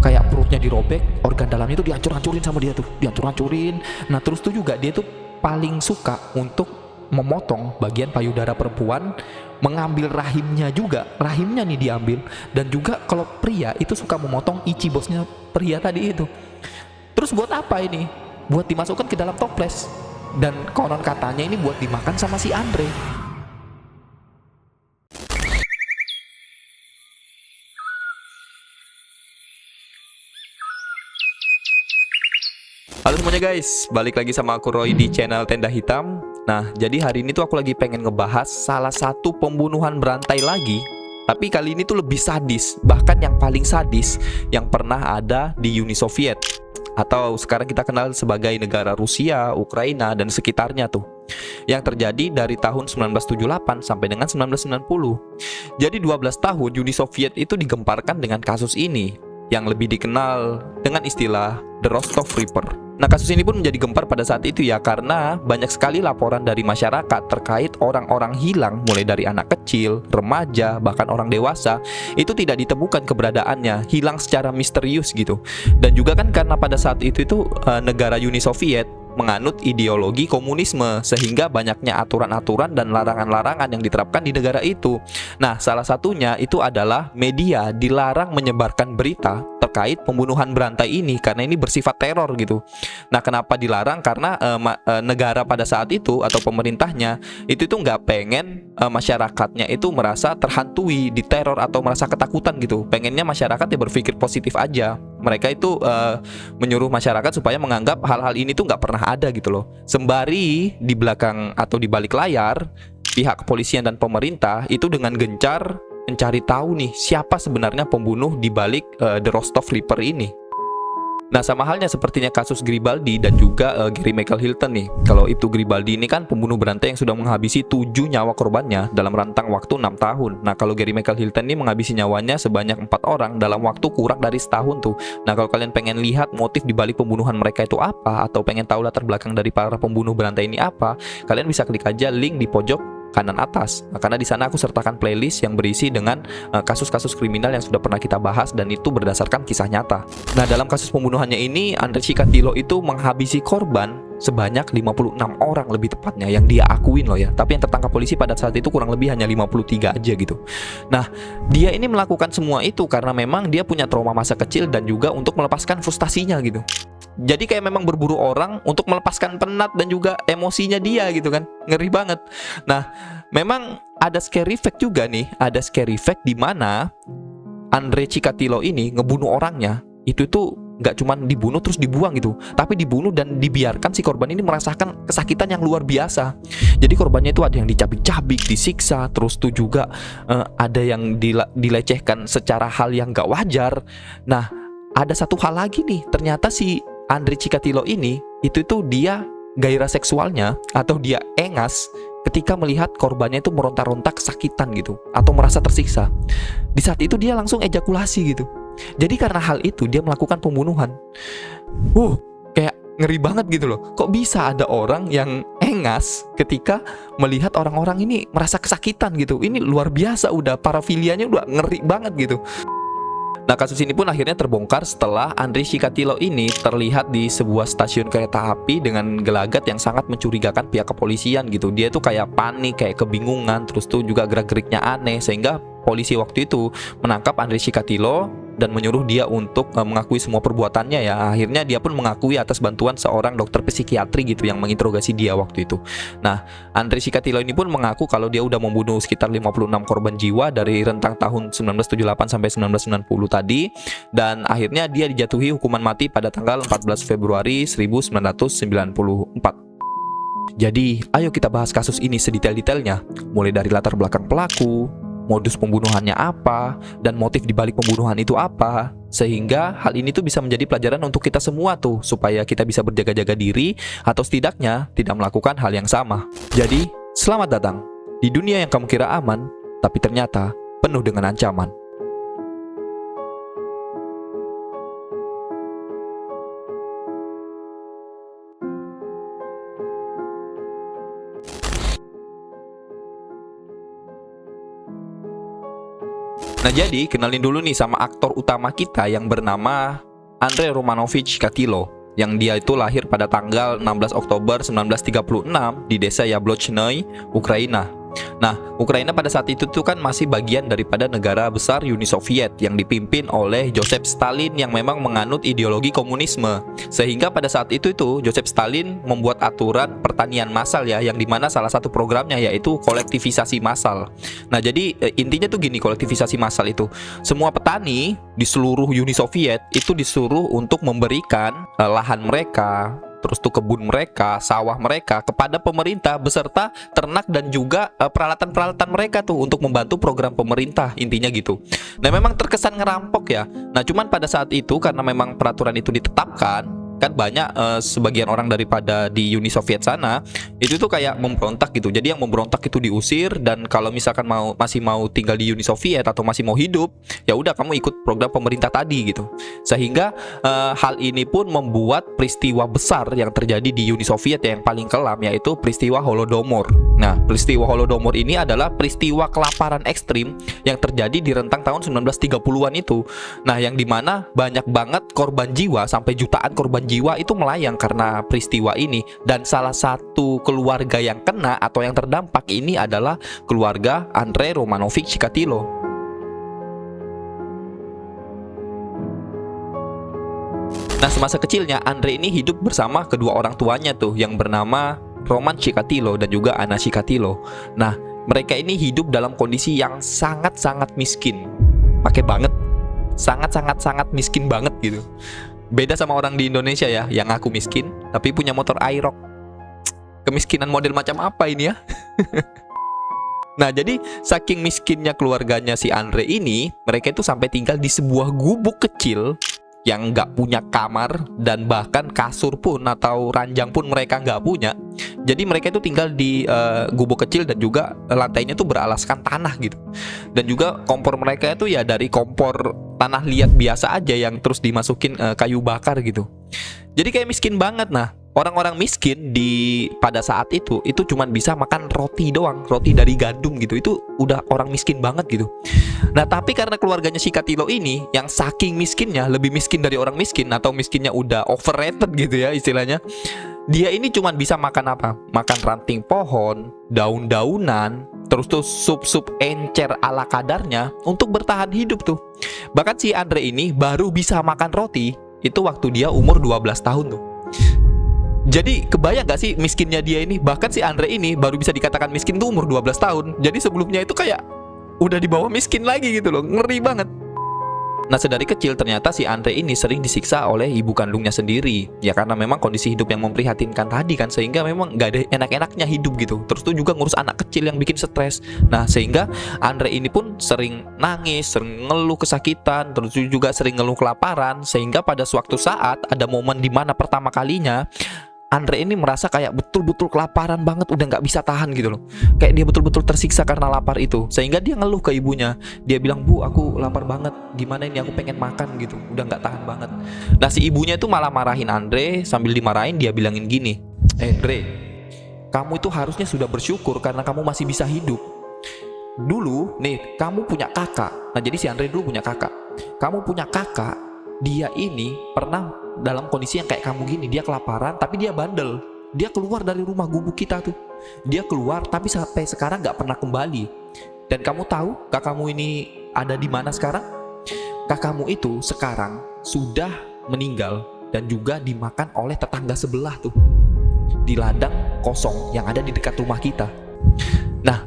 kayak perutnya dirobek, organ dalamnya tuh dihancur-hancurin sama dia tuh, dihancur-hancurin. Nah terus tuh juga dia tuh paling suka untuk memotong bagian payudara perempuan, mengambil rahimnya juga, rahimnya nih diambil. Dan juga kalau pria itu suka memotong ici bosnya pria tadi itu. Terus buat apa ini? Buat dimasukkan ke dalam toples. Dan konon katanya ini buat dimakan sama si Andre. Halo semuanya guys, balik lagi sama aku Roy di channel Tenda Hitam. Nah, jadi hari ini tuh aku lagi pengen ngebahas salah satu pembunuhan berantai lagi. Tapi kali ini tuh lebih sadis, bahkan yang paling sadis yang pernah ada di Uni Soviet, atau sekarang kita kenal sebagai negara Rusia, Ukraina, dan sekitarnya tuh, yang terjadi dari tahun 1978 sampai dengan 1990. Jadi 12 tahun Uni Soviet itu digemparkan dengan kasus ini, yang lebih dikenal dengan istilah The Rostov Ripper. Nah, kasus ini pun menjadi gempar pada saat itu ya, karena banyak sekali laporan dari masyarakat terkait orang-orang hilang, mulai dari anak kecil, remaja, bahkan orang dewasa, itu tidak ditemukan keberadaannya, hilang secara misterius gitu. Dan juga kan karena pada saat itu negara Uni Soviet menganut ideologi komunisme, sehingga banyaknya aturan-aturan dan larangan-larangan yang diterapkan di negara itu. Nah, salah satunya itu adalah media dilarang menyebarkan berita terkait pembunuhan berantai ini karena ini bersifat teror gitu. Nah, kenapa dilarang? Karena negara pada saat itu atau pemerintahnya itu tuh nggak pengen masyarakatnya itu merasa terhantui, diteror atau merasa ketakutan gitu. Pengennya masyarakat ya berpikir positif aja. Mereka itu menyuruh masyarakat supaya menganggap hal-hal ini tuh nggak pernah ada gitu loh. Sembari di belakang atau di balik layar, pihak kepolisian dan pemerintah itu dengan gencar mencari tahu nih siapa sebenarnya pembunuh di balik The Rostov Ripper ini. Nah, sama halnya sepertinya kasus Gribaldi dan juga Gary Michael Hilton nih. Kalau itu Gribaldi ini kan pembunuh berantai yang sudah menghabisi 7 nyawa korbannya dalam rentang waktu 6 tahun. Nah, kalau Gary Michael Hilton ini menghabisi nyawanya sebanyak 4 orang dalam waktu kurang dari setahun tuh. Nah, kalau kalian pengen lihat motif di balik pembunuhan mereka itu apa, atau pengen tahu latar belakang dari para pembunuh berantai ini apa, kalian bisa klik aja link di pojok kanan atas. Nah, karena di sana aku sertakan playlist yang berisi dengan kasus-kasus kriminal yang sudah pernah kita bahas, dan itu berdasarkan kisah nyata. Nah, dalam kasus pembunuhannya ini, Andrei Chikatilo itu menghabisi korban sebanyak 56 orang lebih tepatnya, yang dia akuin loh ya. Tapi yang tertangkap polisi pada saat itu kurang lebih hanya 53 aja gitu. Nah, dia ini melakukan semua itu karena memang dia punya trauma masa kecil dan juga untuk melepaskan frustasinya gitu. Jadi kayak memang berburu orang untuk melepaskan penat dan juga emosinya dia gitu kan. Ngeri banget. Nah, memang ada scary fact juga nih. Ada scary fact di mana Andrei Chikatilo ini ngebunuh orangnya itu tuh nggak cuma dibunuh terus dibuang gitu, tapi dibunuh dan dibiarkan si korban ini merasakan kesakitan yang luar biasa. Jadi korbannya itu ada yang dicabik-cabik, disiksa, terus tuh juga ada yang dilecehkan secara hal yang nggak wajar. Nah, ada satu hal lagi nih, ternyata si Andrei Chikatilo ini itu tuh dia gairah seksualnya atau dia engas ketika melihat korbannya itu meronta-ronta kesakitan gitu atau merasa tersiksa. Di saat itu dia langsung ejakulasi gitu. Jadi karena hal itu dia melakukan pembunuhan. Kayak ngeri banget gitu loh. Kok bisa ada orang yang engas ketika melihat orang-orang ini merasa kesakitan gitu. Ini luar biasa, udah parafilianya udah ngeri banget gitu. Nah, kasus ini pun akhirnya terbongkar setelah Andrei Chikatilo ini terlihat di sebuah stasiun kereta api dengan gelagat yang sangat mencurigakan pihak kepolisian gitu. Dia tuh kayak panik, kayak kebingungan, terus tuh juga gerak-geriknya aneh, sehingga polisi waktu itu menangkap Andrei Chikatilo dan menyuruh dia untuk mengakui semua perbuatannya ya. Akhirnya dia pun mengakui atas bantuan seorang dokter psikiatri gitu yang menginterogasi dia waktu itu. Nah, Andrei Chikatilo ini pun mengaku kalau dia udah membunuh sekitar 56 korban jiwa dari rentang tahun 1978 sampai 1990 tadi, dan akhirnya dia dijatuhi hukuman mati pada tanggal 14 Februari 1994. Jadi, ayo kita bahas kasus ini sedetail-detailnya, mulai dari latar belakang pelaku, modus pembunuhannya apa, dan motif dibalik pembunuhan itu apa, sehingga hal ini tuh bisa menjadi pelajaran untuk kita semua tuh, supaya kita bisa berjaga-jaga diri atau setidaknya tidak melakukan hal yang sama. Jadi, selamat datang di dunia yang kamu kira aman, tapi ternyata penuh dengan ancaman. Nah, jadi kenalin dulu nih sama aktor utama kita yang bernama Andrei Romanovich Chikatilo, yang dia itu lahir pada tanggal 16 Oktober 1936 di desa Yablonchny, Ukraina. Nah, Ukraina pada saat itu tuh kan masih bagian daripada negara besar Uni Soviet yang dipimpin oleh Joseph Stalin yang memang menganut ideologi komunisme. Sehingga pada saat itu Joseph Stalin membuat aturan pertanian massal ya, yang dimana salah satu programnya yaitu kolektivisasi massal. Nah, jadi intinya tuh gini, kolektivisasi massal itu semua petani di seluruh Uni Soviet itu disuruh untuk memberikan lahan mereka, terus tuh kebun mereka, sawah mereka kepada pemerintah beserta ternak dan juga peralatan-peralatan mereka tuh untuk membantu program pemerintah, intinya gitu. Nah, memang terkesan ngerampok ya. Nah, cuman pada saat itu karena memang peraturan itu ditetapkan, kan banyak sebagian orang daripada di Uni Soviet sana itu tuh kayak memberontak gitu. Jadi yang memberontak itu diusir, dan kalau misalkan masih mau tinggal di Uni Soviet atau masih mau hidup, ya udah kamu ikut program pemerintah tadi gitu. Sehingga hal ini pun membuat peristiwa besar yang terjadi di Uni Soviet yang paling kelam, yaitu peristiwa Holodomor. Nah, peristiwa Holodomor ini adalah peristiwa kelaparan ekstrim yang terjadi di rentang tahun 1930-an itu. Nah, yang dimana banyak banget korban jiwa, sampai jutaan korban jiwa itu melayang karena peristiwa ini. Dan salah satu keluarga yang kena atau yang terdampak ini adalah keluarga Andrei Romanovich Chikatilo. Nah, semasa kecilnya Andrei ini hidup bersama kedua orang tuanya tuh yang bernama Roman Chikatilo dan juga Anna Chikatilo. Nah, mereka ini hidup dalam kondisi yang sangat-sangat miskin. Pakai banget. Sangat-sangat miskin banget gitu. Beda sama orang di Indonesia ya, yang ngaku miskin tapi punya motor Aerox. Kemiskinan model macam apa ini ya? Nah, jadi saking miskinnya keluarganya si Andre ini, mereka itu sampai tinggal di sebuah gubuk kecil yang nggak punya kamar, dan bahkan kasur pun atau ranjang pun mereka nggak punya. Jadi mereka itu tinggal di gubuk kecil dan juga lantainya tuh beralaskan tanah gitu. Dan juga kompor mereka itu ya dari kompor tanah liat biasa aja yang terus dimasukin kayu bakar gitu. Jadi kayak miskin banget. Nah, orang-orang miskin pada saat itu cuman bisa makan roti doang, roti dari gandum gitu. Itu udah orang miskin banget gitu. Nah, tapi karena keluarganya Chikatilo ini yang saking miskinnya, lebih miskin dari orang miskin, atau miskinnya udah overrated gitu ya istilahnya. Dia ini cuman bisa makan apa? Makan ranting pohon, daun-daunan, terus tuh sup-sup encer ala kadarnya untuk bertahan hidup tuh. Bahkan si Andre ini baru bisa makan roti itu waktu dia umur 12 tahun tuh. Jadi kebayang gak sih miskinnya dia ini? Bahkan si Andre ini baru bisa dikatakan miskin tuh umur 12 tahun. Jadi sebelumnya itu kayak udah di bawah miskin lagi gitu loh. Ngeri banget. Nah, sedari kecil ternyata si Andre ini sering disiksa oleh ibu kandungnya sendiri. Ya karena memang kondisi hidup yang memprihatinkan tadi kan, sehingga memang gak ada enak-enaknya hidup gitu. Terus tuh juga ngurus anak kecil yang bikin stres. Nah, sehingga Andre ini pun sering nangis, sering ngeluh kesakitan, terus juga sering ngeluh kelaparan. Sehingga pada suatu saat ada momen dimana pertama kalinya Andre ini merasa kayak betul-betul kelaparan banget, udah nggak bisa tahan gitu loh. Kayak dia betul-betul tersiksa karena lapar itu. Sehingga dia ngeluh ke ibunya. Dia bilang, "Bu, aku lapar banget. Gimana ini, aku pengen makan gitu. Udah nggak tahan banget." Nah, si ibunya itu malah marahin Andre. Sambil dimarahin dia bilangin gini, Andre, kamu itu harusnya sudah bersyukur karena kamu masih bisa hidup. Dulu nih, kamu punya kakak." Nah, jadi si Andre dulu punya kakak. Kamu punya kakak, dia ini pernah dalam kondisi yang kayak kamu gini. Dia kelaparan tapi dia bandel. Dia keluar dari rumah gubuk kita tuh. Dia keluar tapi sampai sekarang gak pernah kembali. Dan kamu tahu kakakmu ini ada di mana sekarang? Kakakmu itu sekarang sudah meninggal dan juga dimakan oleh tetangga sebelah tuh, di ladang kosong yang ada di dekat rumah kita. Nah,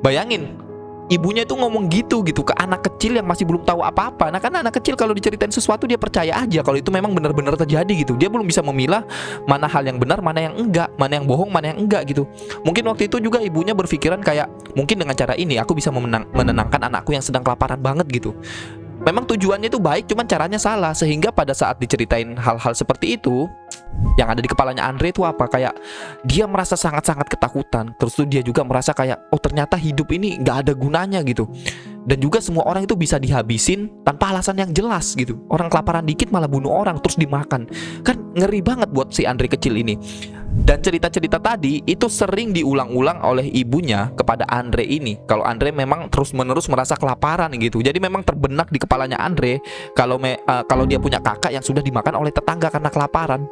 bayangin, ibunya itu ngomong gitu ke anak kecil yang masih belum tahu apa-apa. Nah, karena anak kecil kalau diceritain sesuatu dia percaya aja kalau itu memang benar-benar terjadi gitu. Dia belum bisa memilah mana hal yang benar, mana yang enggak, mana yang bohong, mana yang enggak gitu. Mungkin waktu itu juga ibunya berpikiran kayak, mungkin dengan cara ini aku bisa menenangkan anakku yang sedang kelaparan banget gitu. Memang tujuannya itu baik, cuman caranya salah. Sehingga pada saat diceritain hal-hal seperti itu, yang ada di kepalanya Andre itu apa? Kayak dia merasa sangat-sangat ketakutan. Terus tuh dia juga merasa kayak, oh ternyata hidup ini gak ada gunanya gitu. Dan juga semua orang itu bisa dihabisin tanpa alasan yang jelas gitu. Orang kelaparan dikit malah bunuh orang terus dimakan. Kan ngeri banget buat si Andre kecil ini. Dan cerita-cerita tadi itu sering diulang-ulang oleh ibunya kepada Andre ini. Kalau Andre memang terus-menerus merasa kelaparan gitu. Jadi memang terbenak di kepalanya Andre kalau dia punya kakak yang sudah dimakan oleh tetangga karena kelaparan.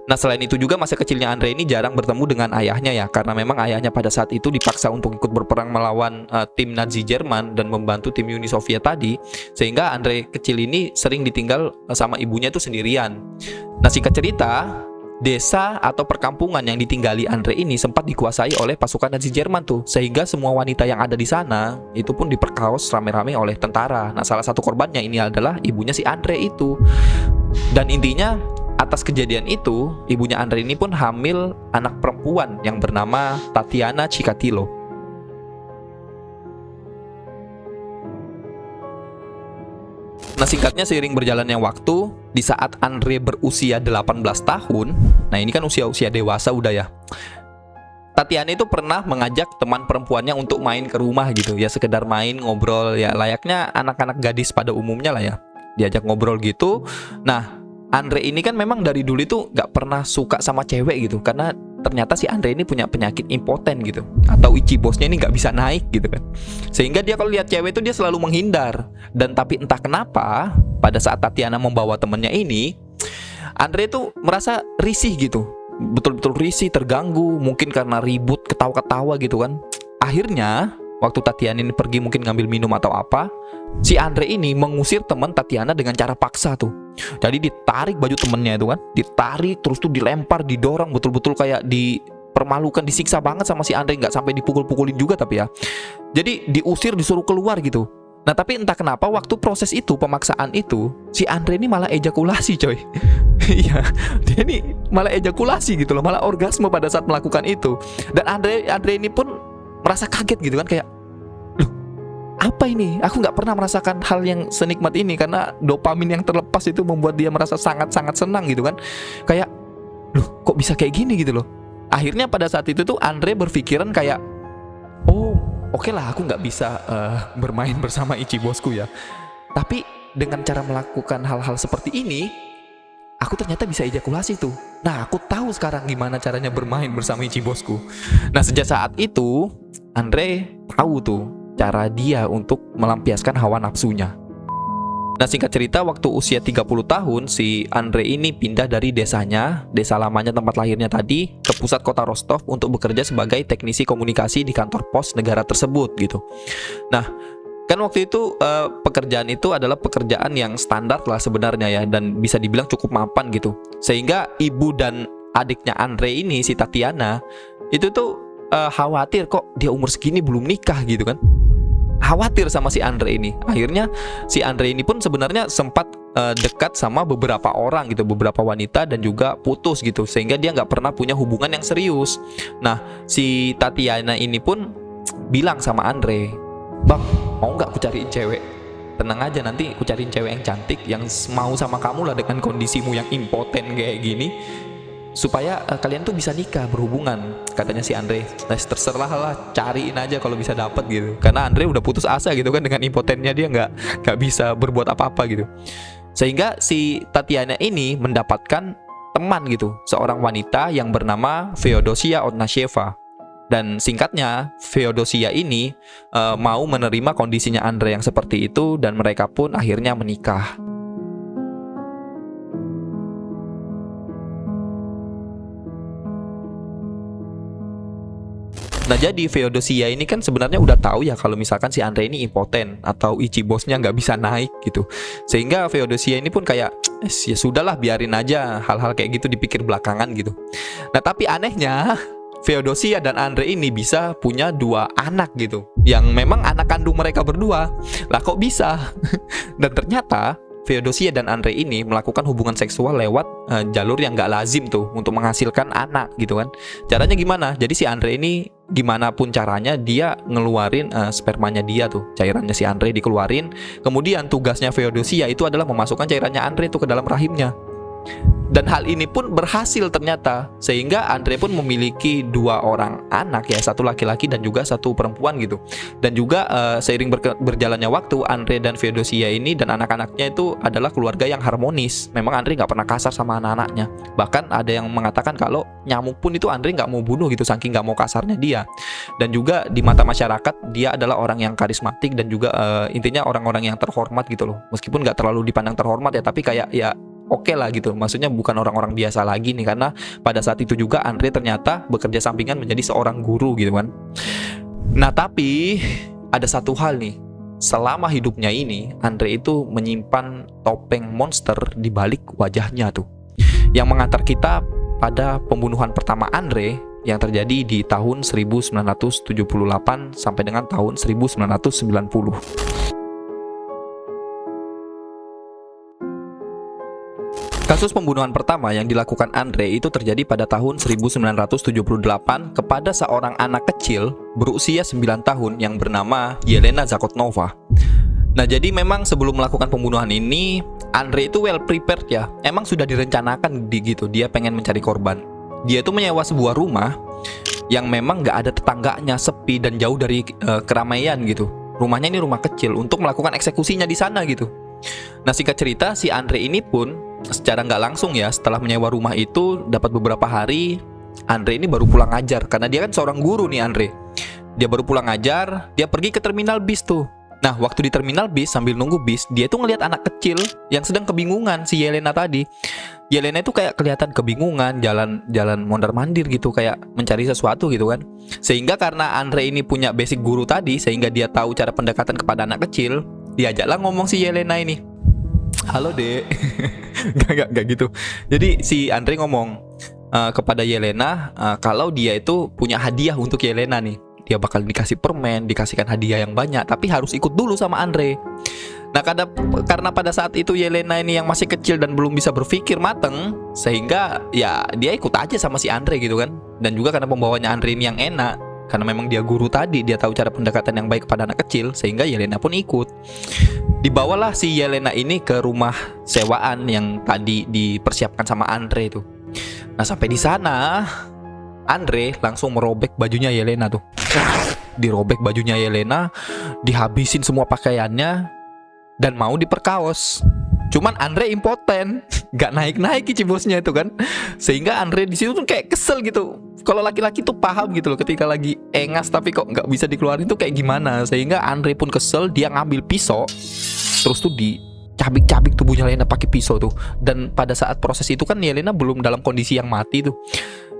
Nah, selain itu juga masa kecilnya Andre ini jarang bertemu dengan ayahnya ya, karena memang ayahnya pada saat itu dipaksa untuk ikut berperang melawan tim Nazi Jerman dan membantu tim Uni Soviet tadi, sehingga Andre kecil ini sering ditinggal sama ibunya itu sendirian. Nah, singkat cerita, desa atau perkampungan yang ditinggali Andre ini sempat dikuasai oleh pasukan Nazi Jerman tuh, sehingga semua wanita yang ada di sana itu pun diperkaos rame-rame oleh tentara. Nah, salah satu korbannya ini adalah ibunya si Andre itu. Dan intinya atas kejadian itu, ibunya Andre ini pun hamil anak perempuan yang bernama Tatiana Chikatilo. Nah, singkatnya seiring berjalannya waktu, di saat Andre berusia 18 tahun, nah ini kan usia-usia dewasa udah ya, Tatiana itu pernah mengajak teman perempuannya untuk main ke rumah gitu, ya sekedar main ngobrol ya layaknya anak-anak gadis pada umumnya lah ya, diajak ngobrol gitu. Nah, Andre ini kan memang dari dulu itu gak pernah suka sama cewek gitu, karena ternyata si Andre ini punya penyakit impoten gitu, atau ichibosnya ini gak bisa naik gitu kan, sehingga dia kalau lihat cewek itu dia selalu menghindar. Dan tapi entah kenapa pada saat Tatiana membawa temennya ini, Andre itu merasa risih gitu, betul-betul risih, terganggu, mungkin karena ribut, ketawa-ketawa gitu kan. Akhirnya waktu Tatiana ini pergi mungkin ngambil minum atau apa, si Andre ini mengusir teman Tatiana dengan cara paksa tuh. Jadi ditarik baju temennya itu kan, ditarik terus tuh dilempar, didorong, betul-betul kayak dipermalukan, disiksa banget sama si Andre. Nggak sampai dipukul-pukulin juga tapi ya. Jadi diusir, disuruh keluar gitu. Nah, tapi entah kenapa waktu proses itu, pemaksaan itu, si Andre ini malah ejakulasi coy. Iya, dia ini malah ejakulasi gitu loh, malah orgasme pada saat melakukan itu. Dan Andre ini pun merasa kaget gitu kan, kayak apa ini? Aku nggak pernah merasakan hal yang senikmat ini, karena dopamin yang terlepas itu membuat dia merasa sangat-sangat senang gitu kan. Kayak, loh kok bisa kayak gini gitu loh. Akhirnya pada saat itu tuh Andre berpikiran kayak, oh oke lah, aku nggak bisa bermain bersama ichibosku ya. Tapi dengan cara melakukan hal-hal seperti ini, aku ternyata bisa ejakulasi tuh. Nah, aku tahu sekarang gimana caranya bermain bersama ichibosku. Nah, sejak saat itu Andre tahu tuh cara dia untuk melampiaskan hawa nafsunya. Nah, singkat cerita, waktu usia 30 tahun, si Andre ini pindah dari desanya, desa lamanya tempat lahirnya tadi, ke pusat kota Rostov untuk bekerja sebagai teknisi komunikasi di kantor pos negara tersebut gitu. Nah, kan waktu itu pekerjaan itu adalah pekerjaan yang standar lah sebenarnya ya, dan bisa dibilang cukup mapan gitu. Sehingga ibu dan adiknya Andre ini, si Tatiana, itu tuh khawatir kok dia umur segini belum nikah gitu kan. Khawatir sama si Andre ini. Akhirnya si Andre ini pun sebenarnya sempat dekat sama beberapa orang gitu, beberapa wanita, dan juga putus gitu, sehingga dia nggak pernah punya hubungan yang serius. Nah, si Tatiana ini pun bilang sama Andre, "Bang, mau nggak aku cariin cewek? Tenang aja, nanti aku cariin cewek yang cantik, yang mau sama kamu lah dengan kondisimu yang impoten kayak gini, supaya kalian tuh bisa nikah, berhubungan," katanya si Andre. Nah, terserah lah, cariin aja kalau bisa dapet gitu, karena Andre udah putus asa gitu kan, dengan impotennya dia nggak bisa berbuat apa-apa gitu. Sehingga si Tatiana ini mendapatkan teman gitu, seorang wanita yang bernama Feodosia Otnasheva. Dan singkatnya, Feodosia ini mau menerima kondisinya Andre yang seperti itu, dan mereka pun akhirnya menikah. Nah, jadi Feodosia ini kan sebenarnya udah tahu ya kalau misalkan si Andre ini impoten atau ichibosnya nggak bisa naik gitu. Sehingga Feodosia ini pun kayak, ya sudahlah, biarin aja hal-hal kayak gitu dipikir belakangan gitu. Nah, tapi anehnya Feodosia dan Andre ini bisa punya 2 anak gitu, yang memang anak kandung mereka berdua. Lah kok bisa? Dan ternyata Feodosia dan Andre ini melakukan hubungan seksual lewat jalur yang gak lazim tuh untuk menghasilkan anak gitu kan. Caranya gimana? Jadi si Andre ini gimana pun caranya dia ngeluarin spermanya dia tuh, cairannya si Andre dikeluarin. Kemudian tugasnya Feodosia itu adalah memasukkan cairannya Andre tuh ke dalam rahimnya. Dan hal ini pun berhasil ternyata, sehingga Andre pun memiliki 2 orang anak ya, 1 laki-laki dan juga 1 perempuan gitu. Dan juga seiring berjalannya waktu, Andre dan Feodosia ini dan anak-anaknya itu adalah keluarga yang harmonis. Memang Andre nggak pernah kasar sama anak-anaknya. Bahkan ada yang mengatakan kalau nyamuk pun itu Andre nggak mau bunuh gitu, saking nggak mau kasarnya dia. Dan juga di mata masyarakat dia adalah orang yang karismatik dan juga intinya orang-orang yang terhormat gitu loh. Meskipun nggak terlalu dipandang terhormat ya, tapi kayak ya oke lah gitu, maksudnya bukan orang-orang biasa lagi nih, karena pada saat itu juga Andre ternyata bekerja sampingan menjadi seorang guru gitu kan. Nah tapi ada satu hal nih, selama hidupnya ini Andre itu menyimpan topeng monster di balik wajahnya tuh, yang mengantar kita pada pembunuhan pertama Andre yang terjadi di tahun 1978 sampai dengan tahun 1990. Kasus pembunuhan pertama yang dilakukan Andre itu terjadi pada tahun 1978 kepada seorang anak kecil berusia 9 tahun yang bernama Yelena Zakotnova. Nah jadi memang sebelum melakukan pembunuhan ini, Andre itu well prepared ya. Emang sudah direncanakan gitu, dia pengen mencari korban. Dia itu menyewa sebuah rumah yang memang gak ada tetangganya, sepi dan jauh dari keramaian gitu. Rumahnya ini rumah kecil untuk melakukan eksekusinya di sana gitu. Nah singkat cerita, si Andre ini pun secara nggak langsung ya, setelah menyewa rumah itu dapat beberapa hari, Andre ini baru pulang ngajar. Karena dia kan seorang guru nih Andre. Dia baru pulang ngajar, dia pergi ke terminal bis tuh. Nah waktu di terminal bis sambil nunggu bis, dia tuh ngelihat anak kecil yang sedang kebingungan, si Yelena tadi. Yelena itu kayak kelihatan kebingungan, jalan mondar-mandir gitu, kayak mencari sesuatu gitu kan. Sehingga karena Andre ini punya basic guru tadi, sehingga dia tahu cara pendekatan kepada anak kecil, diajaklah ngomong si Yelena ini. Halo dek. Gak gitu. Jadi si Andre ngomong kepada Yelena kalau dia itu punya hadiah untuk Yelena nih. Dia bakal dikasih permen, dikasihkan hadiah yang banyak, tapi harus ikut dulu sama Andre. Nah karena pada saat itu Yelena ini yang masih kecil dan belum bisa berpikir mateng, sehingga ya dia ikut aja sama si Andre gitu kan. Dan juga karena pembawanya Andre ini yang enak, karena memang dia guru tadi, dia tahu cara pendekatan yang baik kepada anak kecil, sehingga Yelena pun ikut. Dibawalah si Yelena ini ke rumah sewaan yang tadi dipersiapkan sama Andre itu. Nah sampai di sana, Andre langsung merobek bajunya Yelena tuh. Dirobek bajunya Yelena, dihabisin semua pakaiannya, dan mau diperkaos. Cuman Andre impoten, gak naik-naik cibosnya itu kan. Sehingga Andre di situ tuh kayak kesel gitu. Kalau laki-laki tuh paham gitu loh, ketika lagi engas tapi kok gak bisa dikeluarin tuh kayak gimana. Sehingga Andre pun kesel, dia ngambil pisau, terus tuh dicabik-cabik tubuhnya Yelena pakai pisau tuh. Dan pada saat proses itu kan Yelena belum dalam kondisi yang mati tuh.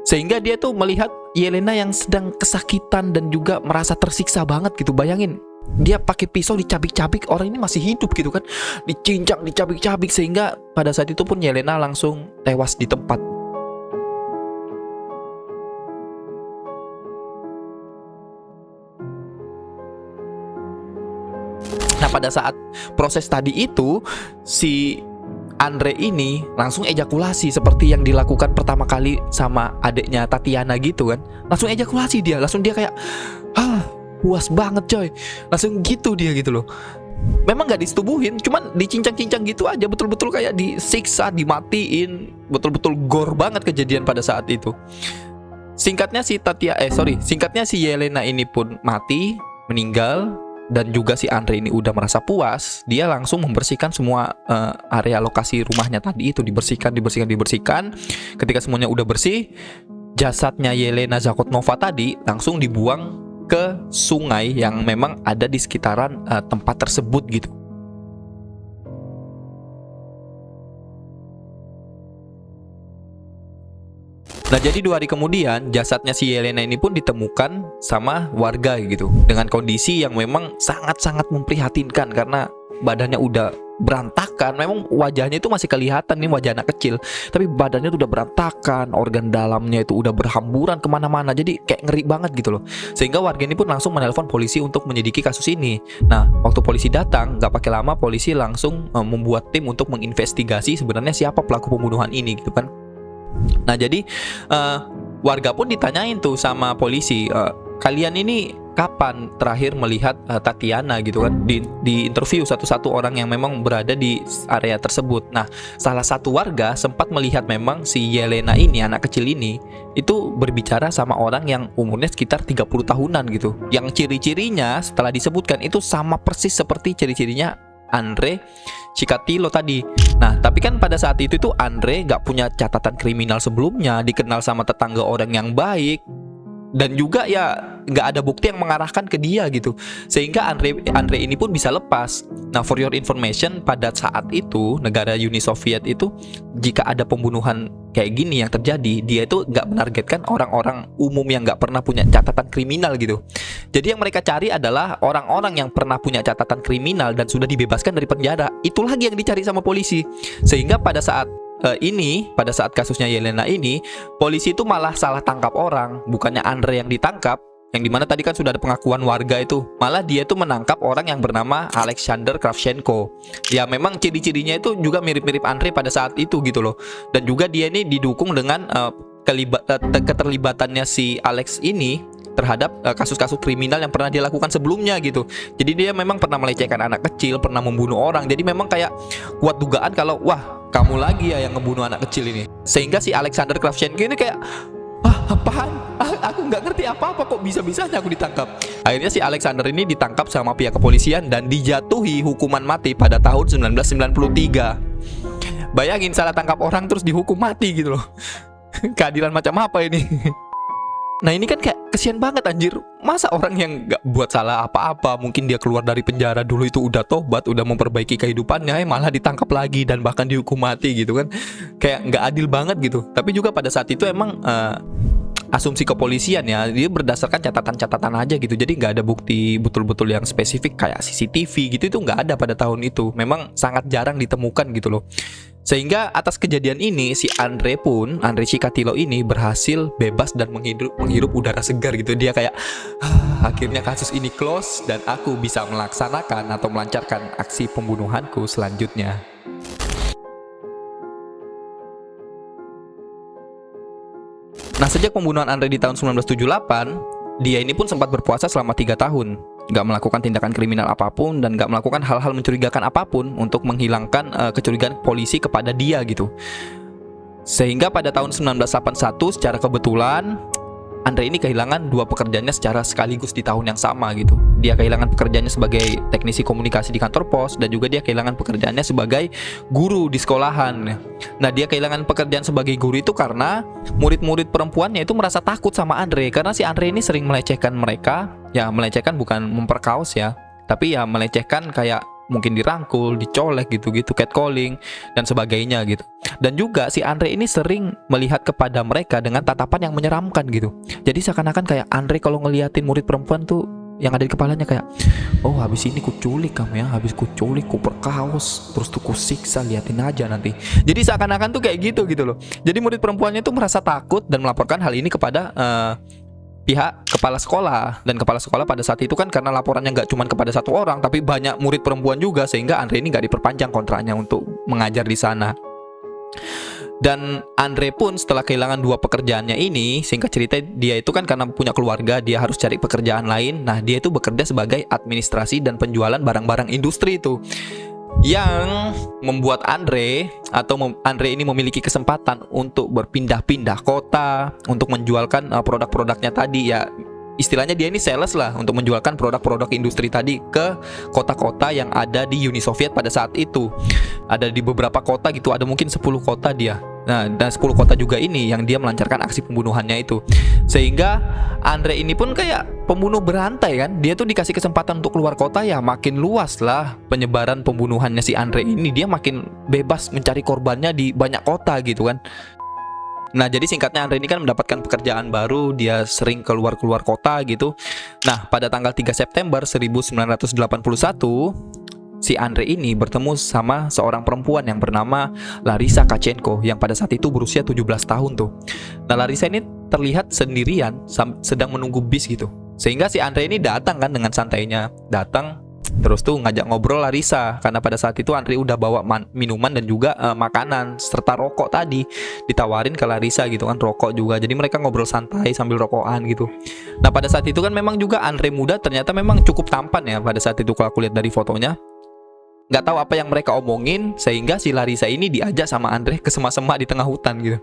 Sehingga dia tuh melihat Yelena yang sedang kesakitan dan juga merasa tersiksa banget gitu. Bayangin, dia pakai pisau dicabik-cabik, orang ini masih hidup gitu kan, dicincang, dicabik-cabik, sehingga pada saat itu pun Yelena langsung tewas di tempat. Nah pada saat proses tadi itu, si Andre ini langsung ejakulasi seperti yang dilakukan pertama kali sama adiknya Tatiana gitu kan. Langsung ejakulasi dia, langsung dia kayak puas banget coy, langsung gitu dia gitu loh. Memang gak disetubuhin, cuman dicincang-cincang gitu aja, betul-betul kayak disiksa, dimatiin, betul-betul gore banget kejadian pada saat itu. Singkatnya si Yelena ini pun mati, meninggal. Dan juga si Andre ini udah merasa puas, dia langsung membersihkan semua area lokasi rumahnya tadi itu, dibersihkan. Ketika semuanya udah bersih, jasadnya Yelena Zakotnova tadi langsung dibuang ke sungai yang memang ada di sekitaran tempat tersebut gitu. Nah jadi 2 hari kemudian jasadnya si Yelena ini pun ditemukan sama warga gitu, dengan kondisi yang memang sangat-sangat memprihatinkan karena badannya udah berantakan. Memang wajahnya itu masih kelihatan nih wajah anak kecil, tapi badannya tuh udah berantakan, organ dalamnya itu udah berhamburan kemana-mana, jadi kayak ngeri banget gitu loh. Sehingga warga ini pun langsung menelpon polisi untuk menyelidiki kasus ini. Nah waktu polisi datang, gak pakai lama polisi langsung membuat tim untuk menginvestigasi sebenarnya siapa pelaku pembunuhan ini gitu kan. Nah jadi warga pun ditanyain tuh sama polisi, kalian ini kapan terakhir melihat Tatiana gitu kan. Di interview satu-satu orang yang memang berada di area tersebut. Nah, salah satu warga sempat melihat memang si Yelena ini, anak kecil ini, itu berbicara sama orang yang umurnya sekitar 30 tahunan gitu. Yang ciri-cirinya setelah disebutkan itu sama persis seperti ciri-cirinya Andre Chikatilo tadi. Nah, tapi kan pada saat itu tuh Andre gak punya catatan kriminal sebelumnya, dikenal sama tetangga orang yang baik, dan juga ya nggak ada bukti yang mengarahkan ke dia gitu, sehingga Andre ini pun bisa lepas. Nah, for your information, pada saat itu negara Uni Soviet itu jika ada pembunuhan kayak gini yang terjadi, dia itu nggak menargetkan orang-orang umum yang nggak pernah punya catatan kriminal gitu. Jadi yang mereka cari adalah orang-orang yang pernah punya catatan kriminal dan sudah dibebaskan dari penjara. Itu lagi yang dicari sama polisi. Sehingga pada saat pada saat kasusnya Yelena ini, polisi itu malah salah tangkap orang, bukannya Andre yang ditangkap, yang dimana tadi kan sudah ada pengakuan warga itu, malah dia itu menangkap orang yang bernama Alexander Kravchenko. Ya memang ciri-cirinya itu juga mirip-mirip Andre pada saat itu gitu loh. Dan juga dia ini didukung dengan keterlibatannya si Alex ini terhadap kasus-kasus kriminal yang pernah dia lakukan sebelumnya gitu. Jadi dia memang pernah melecehkan anak kecil, pernah membunuh orang. Jadi memang kayak kuat dugaan kalau wah, kamu lagi ya yang ngebunuh anak kecil ini. Sehingga si Alexander Kravchenko ini kayak apaan? Aku nggak ngerti apa-apa, kok bisa-bisanya aku ditangkap. Akhirnya si Alexander ini ditangkap sama pihak kepolisian dan dijatuhi hukuman mati pada tahun 1993. Bayangin salah tangkap orang terus dihukum mati gitu loh. Keadilan macam apa ini? Nah ini kan kayak kesian banget anjir. Masa orang yang gak buat salah apa-apa, mungkin dia keluar dari penjara dulu itu udah tobat, udah memperbaiki kehidupannya, malah ditangkap lagi dan bahkan dihukum mati gitu kan. Kayak gak adil banget gitu. Tapi juga pada saat itu emang asumsi kepolisian ya, dia berdasarkan catatan-catatan aja gitu. Jadi nggak ada bukti betul-betul yang spesifik kayak CCTV gitu, itu nggak ada pada tahun itu. Memang sangat jarang ditemukan gitu loh. Sehingga atas kejadian ini si Andre Chikatilo ini berhasil bebas dan menghirup udara segar gitu. Dia kayak akhirnya kasus ini close dan aku bisa melaksanakan atau melancarkan aksi pembunuhanku selanjutnya. Nah, sejak pembunuhan Andre di tahun 1978, dia ini pun sempat berpuasa selama 3 tahun, gak melakukan tindakan kriminal apapun dan gak melakukan hal-hal mencurigakan apapun untuk menghilangkan kecurigaan polisi kepada dia gitu. Sehingga pada tahun 1981 secara kebetulan Andre ini kehilangan 2 pekerjaannya secara sekaligus di tahun yang sama gitu. Dia kehilangan pekerjaannya sebagai teknisi komunikasi di kantor pos, dan juga dia kehilangan pekerjaannya sebagai guru di sekolahan. Nah, dia kehilangan pekerjaan sebagai guru itu karena murid-murid perempuannya itu merasa takut sama Andre, karena si Andre ini sering melecehkan mereka. Ya, melecehkan bukan memperkaos ya, tapi ya melecehkan kayak mungkin dirangkul, dicolek gitu-gitu, catcalling dan sebagainya gitu. Dan juga si Andre ini sering melihat kepada mereka dengan tatapan yang menyeramkan gitu. Jadi seakan-akan kayak Andre kalau ngeliatin murid perempuan tuh yang ada di kepalanya kayak, oh habis ini kuculik kamu ya, habis kuculik, kuperkaos, terus tuh kusiksa, liatin aja nanti. Jadi seakan-akan tuh kayak gitu loh. Jadi murid perempuannya tuh merasa takut dan melaporkan hal ini kepada pihak kepala sekolah. Dan kepala sekolah pada saat itu kan karena laporannya nggak cuma kepada 1 orang tapi banyak murid perempuan juga, sehingga Andre ini nggak diperpanjang kontraknya untuk mengajar di sana. Dan Andre pun setelah kehilangan 2 pekerjaannya ini, singkat cerita dia itu kan karena punya keluarga, dia harus cari pekerjaan lain. Nah, dia itu bekerja sebagai administrasi dan penjualan barang-barang industri itu, yang membuat Andre ini memiliki kesempatan untuk berpindah-pindah kota untuk menjualkan produk-produknya tadi ya. Istilahnya dia ini sales lah untuk menjualkan produk-produk industri tadi ke kota-kota yang ada di Uni Soviet pada saat itu. Ada di beberapa kota gitu, ada mungkin 10 kota dia. Nah, dan 10 kota juga ini yang dia melancarkan aksi pembunuhannya itu. Sehingga Andre ini pun kayak pembunuh berantai kan. Dia tuh dikasih kesempatan untuk keluar kota, ya makin luas lah penyebaran pembunuhannya si Andre ini. Dia makin bebas mencari korbannya di banyak kota gitu kan. Nah, jadi singkatnya Andre ini kan mendapatkan pekerjaan baru, dia sering keluar-keluar kota gitu. Nah, pada tanggal 3 September 1981, si Andre ini bertemu sama seorang perempuan yang bernama Larisa Kachenko yang pada saat itu berusia 17 tahun tuh. Nah, Larisa ini terlihat sendirian sedang menunggu bis gitu. Sehingga si Andre ini datang kan dengan santainya, datang Terus tuh ngajak ngobrol Larissa karena pada saat itu Andre udah bawa minuman dan juga makanan serta rokok tadi. Ditawarin ke Larissa gitu kan, rokok juga. Jadi mereka ngobrol santai sambil rokokan gitu. Nah pada saat itu kan memang juga Andre muda ternyata memang cukup tampan ya pada saat itu kalau aku lihat dari fotonya. Nggak tahu apa yang mereka omongin sehingga si Larissa ini diajak sama Andre ke semak-semak di tengah hutan gitu.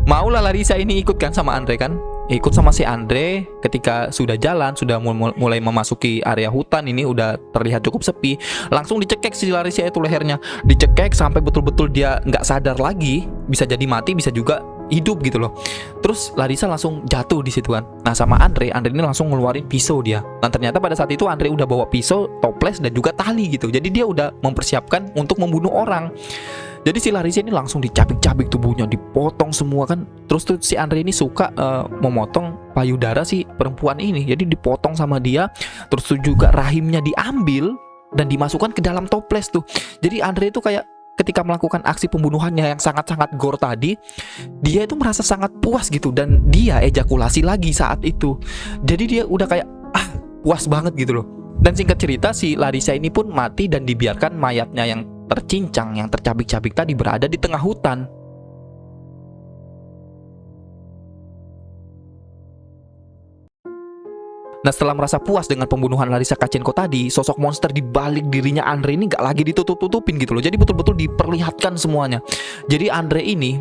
Maulah Larissa ini ikut kan sama Andre kan. Ikut sama si Andre. Ketika sudah jalan, sudah mulai memasuki area hutan, ini udah terlihat cukup sepi, langsung dicekek si Larissa itu lehernya. Dicekek sampai betul-betul dia nggak sadar lagi. Bisa jadi mati, bisa juga hidup gitu loh. Terus Larissa langsung jatuh di situ kan. Nah sama Andre ini langsung ngeluarin pisau dia. Dan ternyata pada saat itu Andre udah bawa pisau, toples dan juga tali gitu. Jadi dia udah mempersiapkan untuk membunuh orang. Jadi si Larissa ini langsung dicabik-cabik tubuhnya, dipotong semua kan. Terus tuh si Andre ini suka memotong payudara si perempuan ini. Jadi dipotong sama dia. Terus tuh juga rahimnya diambil dan dimasukkan ke dalam toples tuh. Jadi Andre itu kayak ketika melakukan aksi pembunuhannya yang sangat-sangat gore tadi, dia itu merasa sangat puas gitu. Dan dia ejakulasi lagi saat itu. Jadi dia udah kayak puas banget gitu loh. Dan singkat cerita si Larissa ini pun mati dan dibiarkan mayatnya yang tercincang, yang tercabik-cabik tadi berada di tengah hutan. Nah setelah merasa puas dengan pembunuhan Larissa Kachenko tadi, sosok monster di balik dirinya Andre ini gak lagi ditutup-tutupin gitu loh. Jadi betul-betul diperlihatkan semuanya. Jadi Andre ini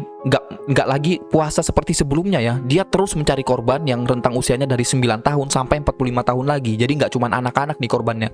gak lagi puasa seperti sebelumnya ya. Dia terus mencari korban yang rentang usianya dari 9 tahun sampai 45 tahun lagi. Jadi gak cuma anak-anak nih korbannya,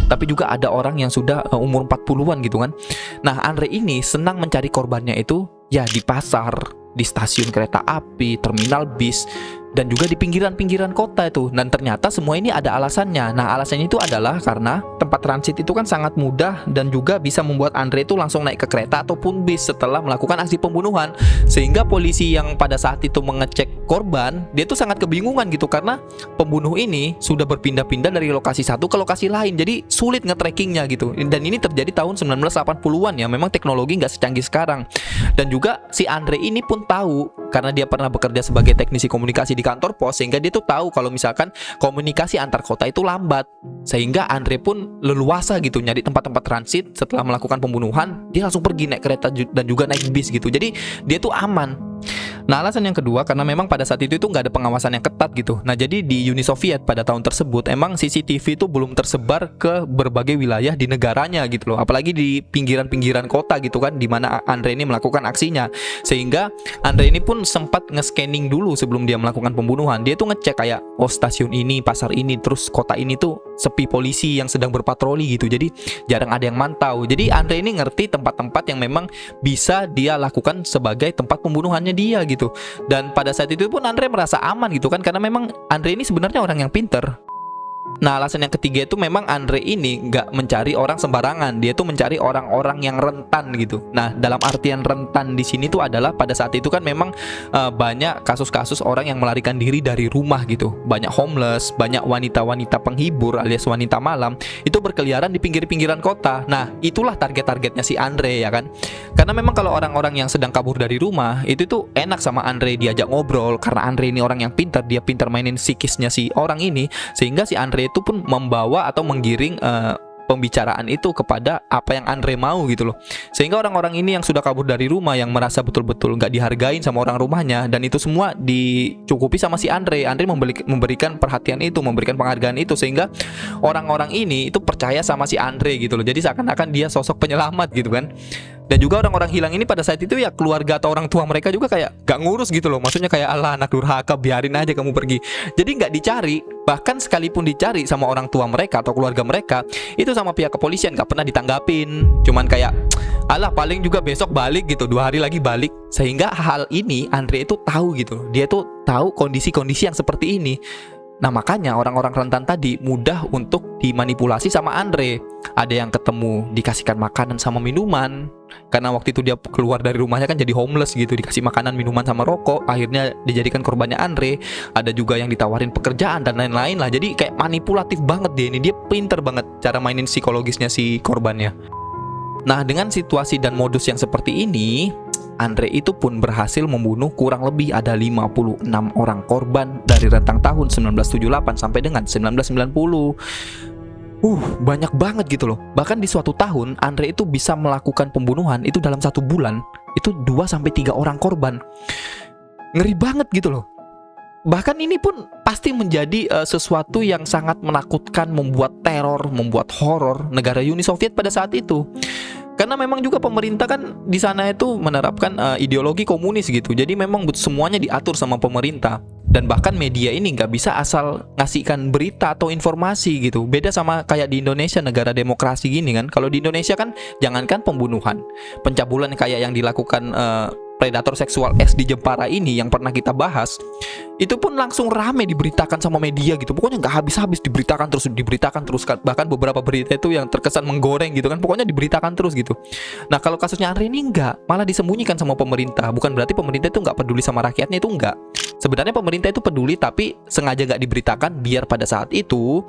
tapi juga ada orang yang sudah umur 40-an gitu kan. Nah Andre ini senang mencari korbannya itu ya di pasar, di stasiun kereta api, terminal bis, dan juga di pinggiran-pinggiran kota itu. Dan ternyata semua ini ada alasannya. Nah alasannya itu adalah karena tempat transit itu kan sangat mudah dan juga bisa membuat Andre itu langsung naik ke kereta ataupun bis setelah melakukan aksi pembunuhan. Sehingga polisi yang pada saat itu mengecek korban, dia tuh sangat kebingungan gitu karena pembunuh ini sudah berpindah-pindah dari lokasi satu ke lokasi lain. Jadi sulit nge-trackingnya gitu. Dan ini terjadi tahun 1980-an ya. Memang teknologi nggak secanggih sekarang. Dan juga si Andre ini pun tahu karena dia pernah bekerja sebagai teknisi komunikasi di kantor pos, sehingga dia tuh tahu kalau misalkan komunikasi antar kota itu lambat. Sehingga Andre pun leluasa gitu nyari tempat-tempat transit. Setelah melakukan pembunuhan, dia langsung pergi naik kereta dan juga naik bis gitu. Jadi dia tuh aman. Nah alasan yang kedua karena memang pada saat itu nggak ada pengawasan yang ketat gitu. Nah jadi di Uni Soviet pada tahun tersebut emang CCTV itu belum tersebar ke berbagai wilayah di negaranya gitu loh. Apalagi di pinggiran-pinggiran kota gitu kan, di mana Andre ini melakukan aksinya. Sehingga Andre ini pun sempat nge-scanning dulu sebelum dia melakukan pembunuhan. Dia tuh ngecek kayak stasiun ini, pasar ini, terus kota ini tuh sepi polisi yang sedang berpatroli gitu. Jadi jarang ada yang mantau. Jadi Andre ini ngerti tempat-tempat yang memang bisa dia lakukan sebagai tempat pembunuhannya dia gitu. Dan pada saat itu pun Andre merasa aman gitu kan, karena memang Andre ini sebenarnya orang yang pinter. Nah alasan yang ketiga itu memang Andre ini nggak mencari orang sembarangan. Dia tuh mencari orang-orang yang rentan gitu. Nah dalam artian rentan di sini tuh adalah pada saat itu kan memang banyak kasus-kasus orang yang melarikan diri dari rumah gitu. Banyak homeless, banyak wanita-wanita penghibur alias wanita malam itu berkeliaran di pinggir-pinggiran kota. Nah itulah target-targetnya si Andre ya kan. Karena memang kalau orang-orang yang sedang kabur dari rumah itu tuh enak sama Andre diajak ngobrol. Karena Andre ini orang yang pintar, dia pintar mainin psikisnya si orang ini. Sehingga si Andre itu pun membawa atau menggiring pembicaraan itu kepada apa yang Andre mau gitu loh. Sehingga orang-orang ini yang sudah kabur dari rumah, yang merasa betul-betul nggak dihargain sama orang rumahnya, dan itu semua dicukupi sama si Andre. Andre memberikan perhatian itu, memberikan penghargaan itu, sehingga orang-orang ini itu percaya sama si Andre gitu loh. Jadi seakan-akan dia sosok penyelamat gitu kan. Dan juga orang-orang hilang ini pada saat itu ya keluarga atau orang tua mereka juga kayak gak ngurus gitu loh. Maksudnya kayak Allah anak durhaka, biarin aja kamu pergi. Jadi gak dicari. Bahkan sekalipun dicari sama orang tua mereka atau keluarga mereka, itu sama pihak kepolisian gak pernah ditanggapin. Cuman kayak alah paling juga besok balik gitu, 2 hari lagi balik. Sehingga hal ini Andre itu tahu gitu. Dia tuh tahu kondisi-kondisi yang seperti ini. Nah makanya orang-orang rentan tadi mudah untuk dimanipulasi sama Andre. Ada yang ketemu dikasihkan makanan sama minuman, karena waktu itu dia keluar dari rumahnya kan jadi homeless gitu, dikasih makanan, minuman sama rokok. Akhirnya dijadikan korbannya Andre. Ada juga yang ditawarin pekerjaan dan lain-lain lah. Jadi kayak manipulatif banget dia ini. Dia pinter banget cara mainin psikologisnya si korbannya. Nah dengan situasi dan modus yang seperti ini, Andre itu pun berhasil membunuh kurang lebih ada 56 orang korban dari rentang tahun 1978 sampai dengan 1990. banyak banget gitu loh. Bahkan di suatu tahun Andre itu bisa melakukan pembunuhan itu dalam 1 bulan itu 2 sampai 3 orang korban. Ngeri banget gitu loh. Bahkan ini pun pasti menjadi sesuatu yang sangat menakutkan, membuat teror, membuat horor negara Uni Soviet pada saat itu. Karena memang juga pemerintah kan di sana itu menerapkan ideologi komunis gitu. Jadi memang semuanya diatur sama pemerintah. Dan bahkan media ini nggak bisa asal ngasihkan berita atau informasi gitu. Beda sama kayak di Indonesia, negara demokrasi gini kan. Kalau di Indonesia kan jangankan pembunuhan, pencabulan kayak yang dilakukan predator seksual X di Jepara ini yang pernah kita bahas, itu pun langsung rame diberitakan sama media gitu. Pokoknya nggak habis-habis diberitakan terus kan. Bahkan beberapa berita itu yang terkesan menggoreng gitu kan, pokoknya diberitakan terus gitu. Nah kalau kasusnya Andre ini nggak, malah disembunyikan sama pemerintah. Bukan berarti pemerintah itu nggak peduli sama rakyatnya, itu nggak. Sebenarnya pemerintah itu peduli, tapi sengaja nggak diberitakan biar pada saat itu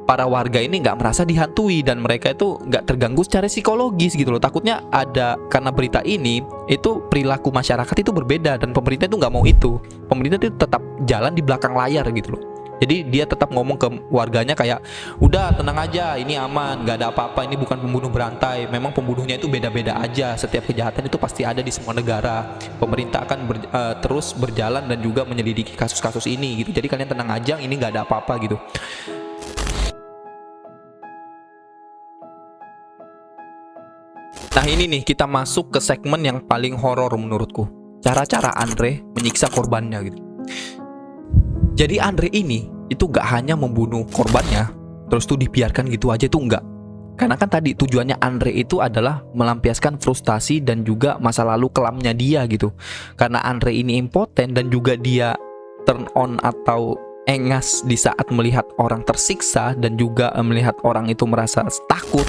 para warga ini nggak merasa dihantui dan mereka itu nggak terganggu secara psikologis gitu loh. Takutnya ada, karena berita ini itu perilaku masyarakat itu berbeda dan pemerintah itu nggak mau itu. Pemerintah itu tetap jalan di belakang layar gitu loh. Jadi dia tetap ngomong ke warganya kayak, udah tenang aja, ini aman, nggak ada apa-apa, ini bukan pembunuh berantai. Memang pembunuhnya itu beda-beda aja. Setiap kejahatan itu pasti ada di semua negara. Pemerintah akan terus berjalan dan juga menyelidiki kasus-kasus ini gitu. Jadi kalian tenang aja, ini nggak ada apa-apa gitu. Nah ini nih, kita masuk ke segmen yang paling horor menurutku. Cara-cara Andre menyiksa korbannya gitu. Jadi Andre ini itu gak hanya membunuh korbannya terus tuh dibiarkan gitu aja, itu enggak. Karena kan tadi tujuannya Andre itu adalah melampiaskan frustasi dan juga masa lalu kelamnya dia gitu. Karena Andre ini impoten dan juga dia turn on atau engas di saat melihat orang tersiksa dan juga melihat orang itu merasa takut.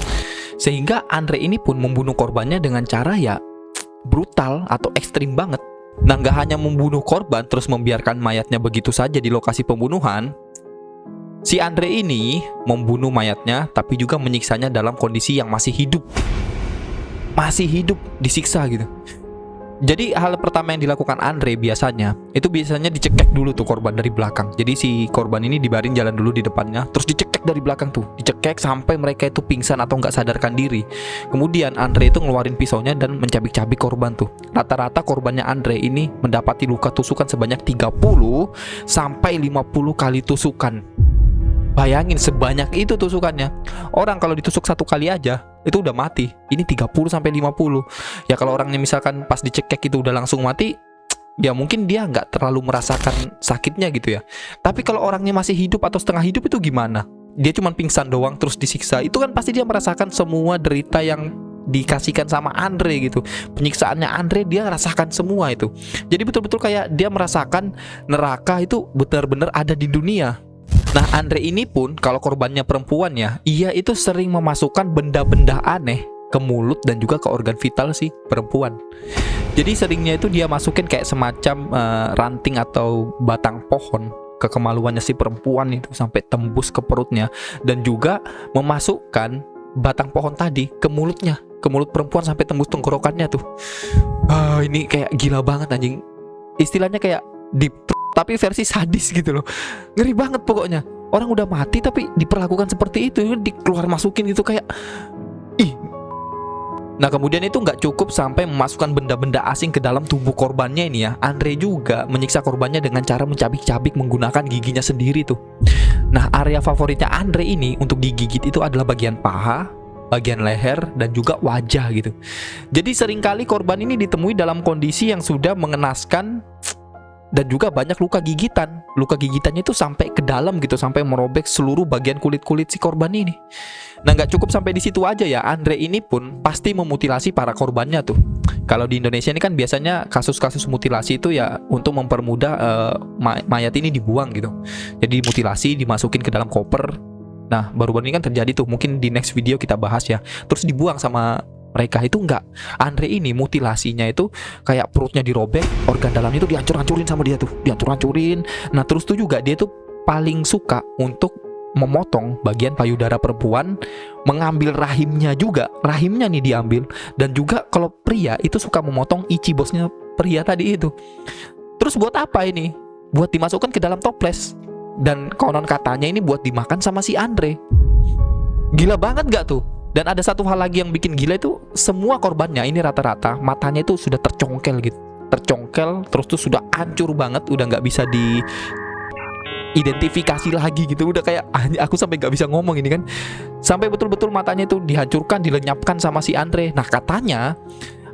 Sehingga Andre ini pun membunuh korbannya dengan cara ya brutal atau ekstrim banget. Nah gak hanya membunuh korban terus membiarkan mayatnya begitu saja di lokasi pembunuhan, si Andre ini membunuh mayatnya tapi juga menyiksanya dalam kondisi yang masih hidup. Masih hidup disiksa gitu. Jadi hal pertama yang dilakukan Andre biasanya dicekek dulu tuh korban dari belakang. Jadi si korban ini dibaring jalan dulu di depannya, terus dicekek dari belakang tuh, dicekek sampai mereka itu pingsan atau nggak sadarkan diri. Kemudian Andre itu ngeluarin pisaunya dan mencabik-cabik korban tuh. Rata-rata korbannya Andre ini mendapati luka tusukan sebanyak 30 sampai 50 kali tusukan. Bayangin sebanyak itu tusukannya. Orang kalau ditusuk 1 kali aja itu udah mati. Ini 30 sampai 50. Ya kalau orangnya misalkan pas dicekek itu udah langsung mati, ya mungkin dia nggak terlalu merasakan sakitnya gitu ya. Tapi kalau orangnya masih hidup atau setengah hidup itu gimana? Dia cuma pingsan doang terus disiksa. Itu kan pasti dia merasakan semua derita yang dikasihkan sama Andre gitu. Penyiksaannya Andre dia rasakan semua itu. Jadi betul-betul kayak dia merasakan neraka itu benar-benar ada di dunia. Nah Andre ini pun kalau korbannya perempuan ya, ia itu sering memasukkan benda-benda aneh ke mulut dan juga ke organ vital si perempuan. Jadi seringnya itu dia masukin kayak semacam ranting atau batang pohon ke kemaluannya si perempuan itu sampai tembus ke perutnya, dan juga memasukkan batang pohon tadi ke mulutnya, ke mulut perempuan sampai tembus tenggorokannya tuh. Ini kayak gila banget anjing. Istilahnya kayak deep tapi versi sadis gitu loh. Ngeri banget pokoknya. Orang udah mati tapi diperlakukan seperti itu, dikeluar masukin gitu kayak ih. Nah kemudian itu nggak cukup sampai memasukkan benda-benda asing ke dalam tubuh korbannya ini ya. Andre juga menyiksa korbannya dengan cara mencabik-cabik menggunakan giginya sendiri tuh. Nah area favoritnya Andre ini untuk digigit itu adalah bagian paha, bagian leher, dan juga wajah gitu. Jadi seringkali korban ini ditemui dalam kondisi yang sudah mengenaskan dan juga banyak luka gigitan. Luka gigitannya itu sampai ke dalam gitu, sampai merobek seluruh bagian kulit-kulit si korban ini. Nah nggak cukup sampai di situ aja ya, Andre ini pun pasti memutilasi para korbannya tuh. Kalau di Indonesia ini kan biasanya kasus-kasus mutilasi itu ya untuk mempermudah mayat ini dibuang gitu. Jadi mutilasi dimasukin ke dalam koper. Nah baru-baru ini kan terjadi tuh, mungkin di next video kita bahas ya. Terus dibuang sama mereka. Itu enggak. Andre ini mutilasinya itu kayak perutnya dirobek, organ dalamnya itu dihancur-hancurin sama dia tuh, dihancur-hancurin. Nah terus tuh juga dia tuh paling suka untuk memotong bagian payudara perempuan, mengambil rahimnya juga, rahimnya nih diambil. Dan juga kalau pria itu suka memotong ichi bosnya pria tadi itu. Terus buat apa ini? Buat dimasukkan ke dalam toples. Dan konon katanya ini buat dimakan sama si Andre. Gila banget gak tuh? Dan ada satu hal lagi yang bikin gila itu, semua korbannya ini rata-rata matanya itu sudah tercongkel gitu. Tercongkel, terus tuh sudah hancur banget, udah nggak bisa diidentifikasi lagi gitu. Udah kayak aku sampai nggak bisa ngomong ini kan. Sampai betul-betul matanya itu dihancurkan, dilenyapkan sama si Andre. Nah katanya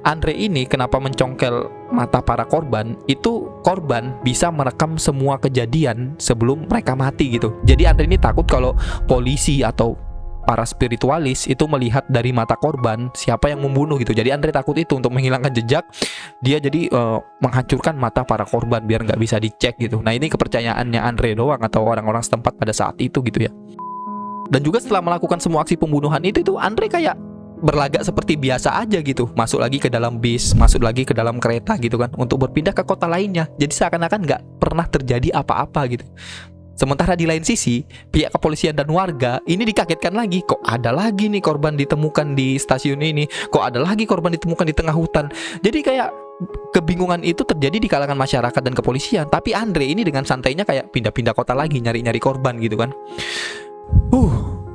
Andre ini kenapa mencongkel mata para korban, itu korban bisa merekam semua kejadian sebelum mereka mati gitu. Jadi Andre ini takut kalau polisi atau para spiritualis itu melihat dari mata korban siapa yang membunuh gitu. Jadi Andre takut itu untuk menghilangkan jejak. Dia jadi menghancurkan mata para korban biar nggak bisa dicek gitu. Nah ini kepercayaannya Andre doang atau orang-orang setempat pada saat itu gitu ya. Dan juga setelah melakukan semua aksi pembunuhan itu Andre kayak berlagak seperti biasa aja gitu. Masuk lagi ke dalam bis, masuk lagi ke dalam kereta gitu kan, untuk berpindah ke kota lainnya. Jadi seakan-akan nggak pernah terjadi apa-apa gitu. Sementara di lain sisi, pihak kepolisian dan warga ini dikagetkan lagi. Kok ada lagi nih korban ditemukan di stasiun ini? Kok ada lagi korban ditemukan di tengah hutan? Jadi kayak kebingungan itu terjadi di kalangan masyarakat dan kepolisian. Tapi Andre ini dengan santainya kayak pindah-pindah kota lagi, nyari-nyari korban gitu kan.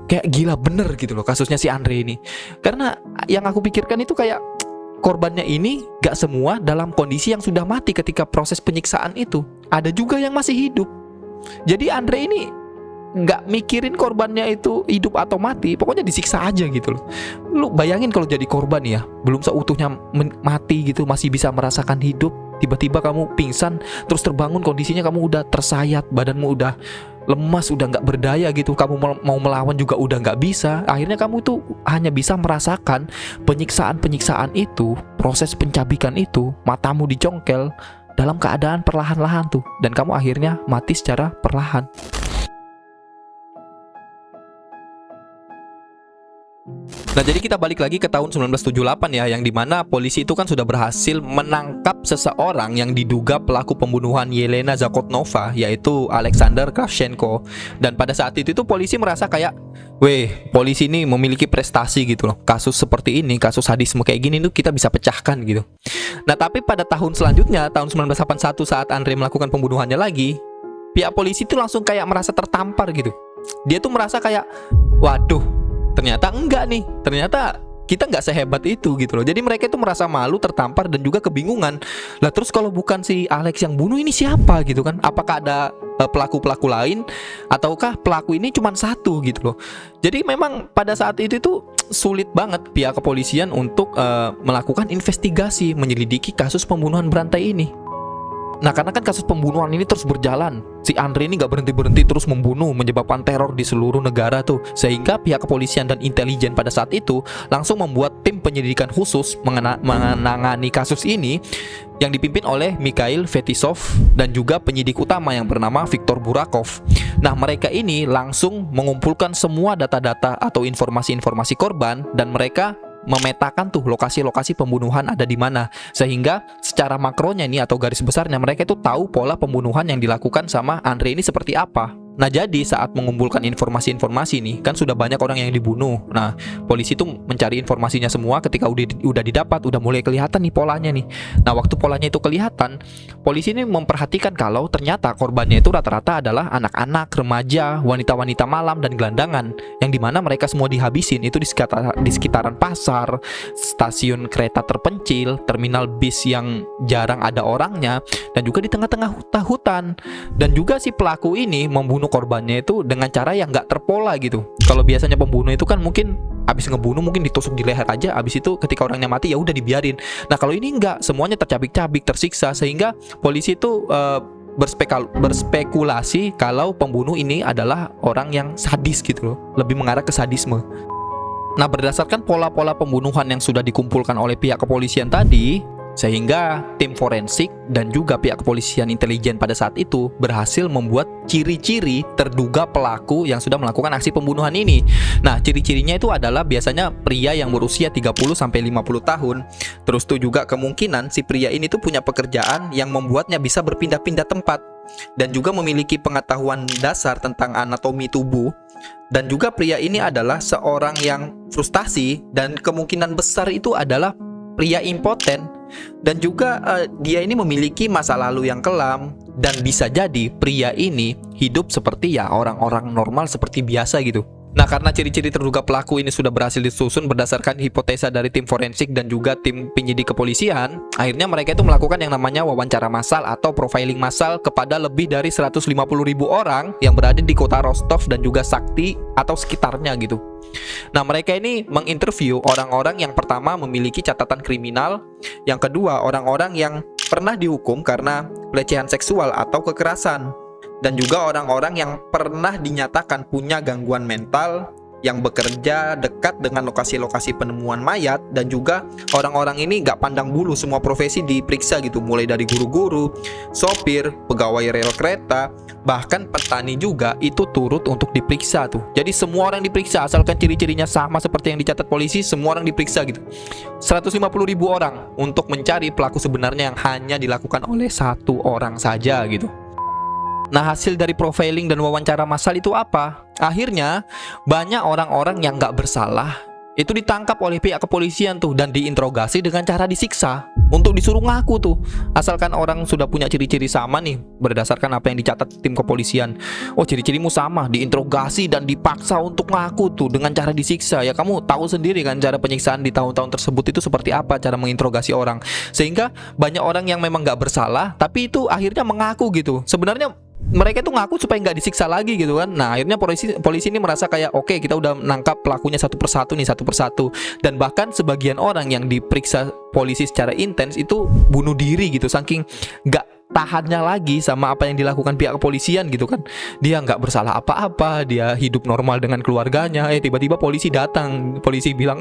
Kayak gila bener gitu loh kasusnya si Andre ini. Karena yang aku pikirkan itu kayak korbannya ini gak semua dalam kondisi yang sudah mati ketika proses penyiksaan itu. Ada juga yang masih hidup. Jadi Andre ini nggak mikirin korbannya itu hidup atau mati, pokoknya disiksa aja gitu loh. Lu bayangin kalau jadi korban ya, belum seutuhnya mati gitu, masih bisa merasakan hidup. Tiba-tiba kamu pingsan, terus terbangun kondisinya kamu udah tersayat, badanmu udah lemas, udah nggak berdaya gitu. Kamu mau melawan juga udah nggak bisa. Akhirnya kamu tuh hanya bisa merasakan penyiksaan-penyiksaan itu, proses pencabikan itu, matamu dicongkel dalam keadaan perlahan-lahan tuh, dan kamu akhirnya mati secara perlahan. Nah jadi kita balik lagi ke tahun 1978 ya, yang dimana polisi itu kan sudah berhasil menangkap seseorang yang diduga pelaku pembunuhan Yelena Zakotnova, yaitu Alexander Kravchenko. Dan pada saat itu polisi merasa kayak, polisi ini memiliki prestasi gitu loh. Kasus seperti ini, kasus sadisme kayak gini tuh kita bisa pecahkan gitu. Nah tapi pada tahun selanjutnya, tahun 1981 saat Andre melakukan pembunuhannya lagi, pihak polisi itu langsung kayak merasa tertampar gitu. Dia tuh merasa kayak, waduh, ternyata enggak nih, ternyata kita nggak sehebat itu gitu loh. Jadi mereka itu merasa malu, tertampar, dan juga kebingungan. Lah terus kalau bukan si Alex yang bunuh, ini siapa gitu kan? Apakah ada pelaku-pelaku lain, ataukah pelaku ini cuma satu gitu loh. Jadi memang pada saat itu tuh sulit banget pihak kepolisian untuk melakukan investigasi, menyelidiki kasus pembunuhan berantai ini. Nah karena kan kasus pembunuhan ini terus berjalan, si Andre ini gak berhenti-berhenti terus membunuh, menyebabkan teror di seluruh negara tuh. Sehingga pihak kepolisian dan intelijen pada saat itu langsung membuat tim penyelidikan khusus menangani kasus ini, yang dipimpin oleh Mikhail Fetisov dan juga penyidik utama yang bernama Viktor Burakov. Nah mereka ini langsung mengumpulkan semua data-data atau informasi-informasi korban, dan mereka memetakan tuh lokasi-lokasi pembunuhan ada di mana, sehingga secara makronya ini atau garis besarnya mereka itu tahu pola pembunuhan yang dilakukan sama Andre ini seperti apa. Nah jadi saat mengumpulkan informasi-informasi nih, kan sudah banyak orang yang dibunuh. Nah polisi tuh mencari informasinya semua. Ketika udah didapat, udah mulai kelihatan nih polanya nih. Nah waktu polanya itu kelihatan, polisi ini memperhatikan kalau ternyata korbannya itu rata-rata adalah anak-anak, remaja, wanita-wanita malam, dan gelandangan, yang dimana mereka semua dihabisin itu di sekitaran pasar, stasiun kereta terpencil, terminal bis yang jarang ada orangnya, dan juga di tengah-tengah hutan. Dan juga si pelaku ini membunuh korbannya itu dengan cara yang nggak terpola gitu. Kalau biasanya pembunuh itu kan mungkin habis ngebunuh mungkin ditusuk di leher aja, habis itu ketika orangnya mati ya udah dibiarin. Nah kalau ini nggak, semuanya tercabik-cabik, tersiksa, sehingga polisi itu berspekulasi kalau pembunuh ini adalah orang yang sadis gitu loh, lebih mengarah ke sadisme. Nah berdasarkan pola-pola pembunuhan yang sudah dikumpulkan oleh pihak kepolisian tadi, sehingga tim forensik dan juga pihak kepolisian intelijen pada saat itu berhasil membuat ciri-ciri terduga pelaku yang sudah melakukan aksi pembunuhan ini. Nah, ciri-cirinya itu adalah biasanya pria yang berusia 30-50 tahun. Terus tuh juga kemungkinan si pria ini tuh punya pekerjaan yang membuatnya bisa berpindah-pindah tempat, dan juga memiliki pengetahuan dasar tentang anatomi tubuh. Dan juga pria ini adalah seorang yang frustasi, dan kemungkinan besar itu adalah pria impoten. Dan juga dia ini memiliki masa lalu yang kelam, dan bisa jadi pria ini hidup seperti ya orang-orang normal seperti biasa gitu. Nah, karena ciri-ciri terduga pelaku ini sudah berhasil disusun berdasarkan hipotesa dari tim forensik dan juga tim penyidik kepolisian, akhirnya mereka itu melakukan yang namanya wawancara massal atau profiling massal kepada lebih dari 150.000 orang yang berada di kota Rostov dan juga Sakti atau sekitarnya gitu. Nah, mereka ini menginterview orang-orang yang pertama memiliki catatan kriminal, yang kedua orang-orang yang pernah dihukum karena pelecehan seksual atau kekerasan, dan juga orang-orang yang pernah dinyatakan punya gangguan mental, yang bekerja dekat dengan lokasi-lokasi penemuan mayat, dan juga orang-orang ini gak pandang bulu, semua profesi diperiksa gitu, mulai dari guru-guru, sopir, pegawai rel kereta, bahkan petani juga itu turut untuk diperiksa tuh. Jadi semua orang diperiksa asalkan ciri-cirinya sama seperti yang dicatat polisi, semua orang diperiksa gitu. 150.000 orang untuk mencari pelaku sebenarnya yang hanya dilakukan oleh satu orang saja gitu. Nah, hasil dari profiling dan wawancara massal itu apa? Akhirnya banyak orang-orang yang nggak bersalah itu ditangkap oleh pihak kepolisian tuh dan diinterogasi dengan cara disiksa untuk disuruh ngaku tuh. Asalkan orang sudah punya ciri-ciri sama nih berdasarkan apa yang dicatat tim kepolisian. Oh, ciri-cirimu sama, diinterogasi dan dipaksa untuk ngaku tuh dengan cara disiksa. Ya kamu tahu sendiri kan cara penyiksaan di tahun-tahun tersebut itu seperti apa cara menginterogasi orang. Sehingga banyak orang yang memang nggak bersalah tapi itu akhirnya mengaku gitu. Sebenarnya mereka itu ngaku supaya nggak disiksa lagi gitu kan. Nah, akhirnya polisi ini merasa kayak oke, kita udah nangkap pelakunya satu persatu, dan bahkan sebagian orang yang diperiksa polisi secara intens itu bunuh diri gitu, saking nggak tahannya lagi sama apa yang dilakukan pihak kepolisian gitu kan. Dia nggak bersalah apa-apa, dia hidup normal dengan keluarganya. Tiba-tiba polisi datang, polisi bilang,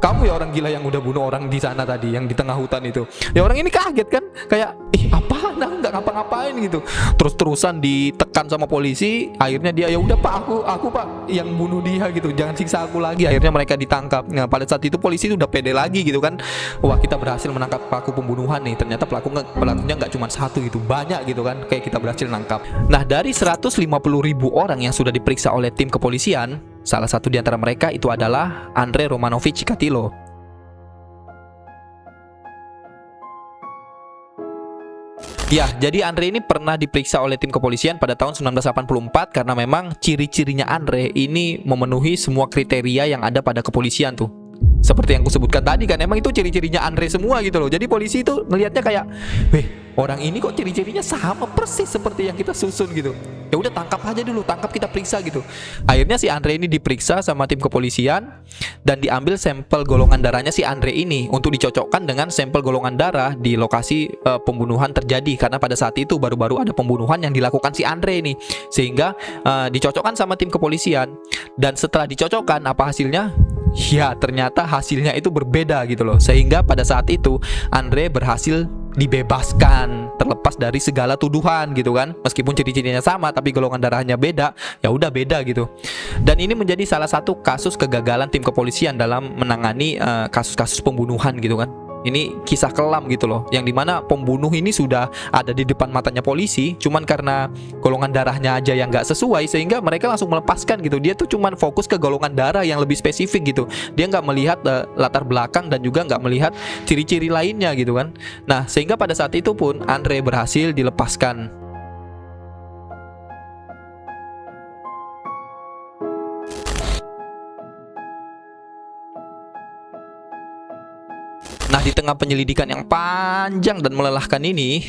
kamu ya orang gila yang udah bunuh orang di sana tadi, yang di tengah hutan itu. Ya orang ini kaget kan, kayak apaan, aku nggak ngapa-ngapain gitu. Terus-terusan ditekan sama polisi. Akhirnya dia, ya udah pak, aku pak yang bunuh dia gitu, jangan siksa aku lagi. Akhirnya mereka ditangkap. Nah, pada saat itu polisi udah pede lagi gitu kan, wah kita berhasil menangkap pelaku pembunuhan nih. Ternyata pelakunya nggak cuma satu gitu, banyak gitu kan, kayak kita berhasil nangkap. Nah, dari 150.000 orang yang sudah diperiksa oleh tim kepolisian, salah satu di antara mereka itu adalah Andrei Romanovich Chikatilo. Ya, jadi Andre ini pernah diperiksa oleh tim kepolisian pada tahun 1984 karena memang ciri-cirinya Andre ini memenuhi semua kriteria yang ada pada kepolisian tuh. Seperti yang aku sebutkan tadi kan, emang itu ciri-cirinya Andre semua gitu loh. Jadi polisi itu melihatnya kayak, orang ini kok ciri-cirinya sama persis seperti yang kita susun gitu. Ya udah tangkap aja dulu, tangkap, kita periksa gitu. Akhirnya si Andre ini diperiksa sama tim kepolisian dan diambil sampel golongan darahnya si Andre ini untuk dicocokkan dengan sampel golongan darah di lokasi pembunuhan terjadi, karena pada saat itu baru-baru ada pembunuhan yang dilakukan si Andre ini. Sehingga dicocokkan sama tim kepolisian, dan setelah dicocokkan apa hasilnya? Ya, ternyata hasilnya itu berbeda gitu loh. Sehingga pada saat itu Andre berhasil dibebaskan terlepas dari segala tuduhan gitu kan. Meskipun ciri-cirinya sama tapi golongan darahnya beda, ya udah beda gitu. Dan ini menjadi salah satu kasus kegagalan tim kepolisian dalam menangani kasus-kasus pembunuhan gitu kan. Ini kisah kelam gitu loh, yang dimana pembunuh ini sudah ada di depan matanya polisi, cuman karena golongan darahnya aja yang nggak sesuai sehingga mereka langsung melepaskan gitu. Dia tuh cuman fokus ke golongan darah yang lebih spesifik gitu. Dia nggak melihat latar belakang dan juga nggak melihat ciri-ciri lainnya gitu kan. Nah, sehingga pada saat itu pun Andre berhasil dilepaskan. Nah, di tengah penyelidikan yang panjang dan melelahkan ini,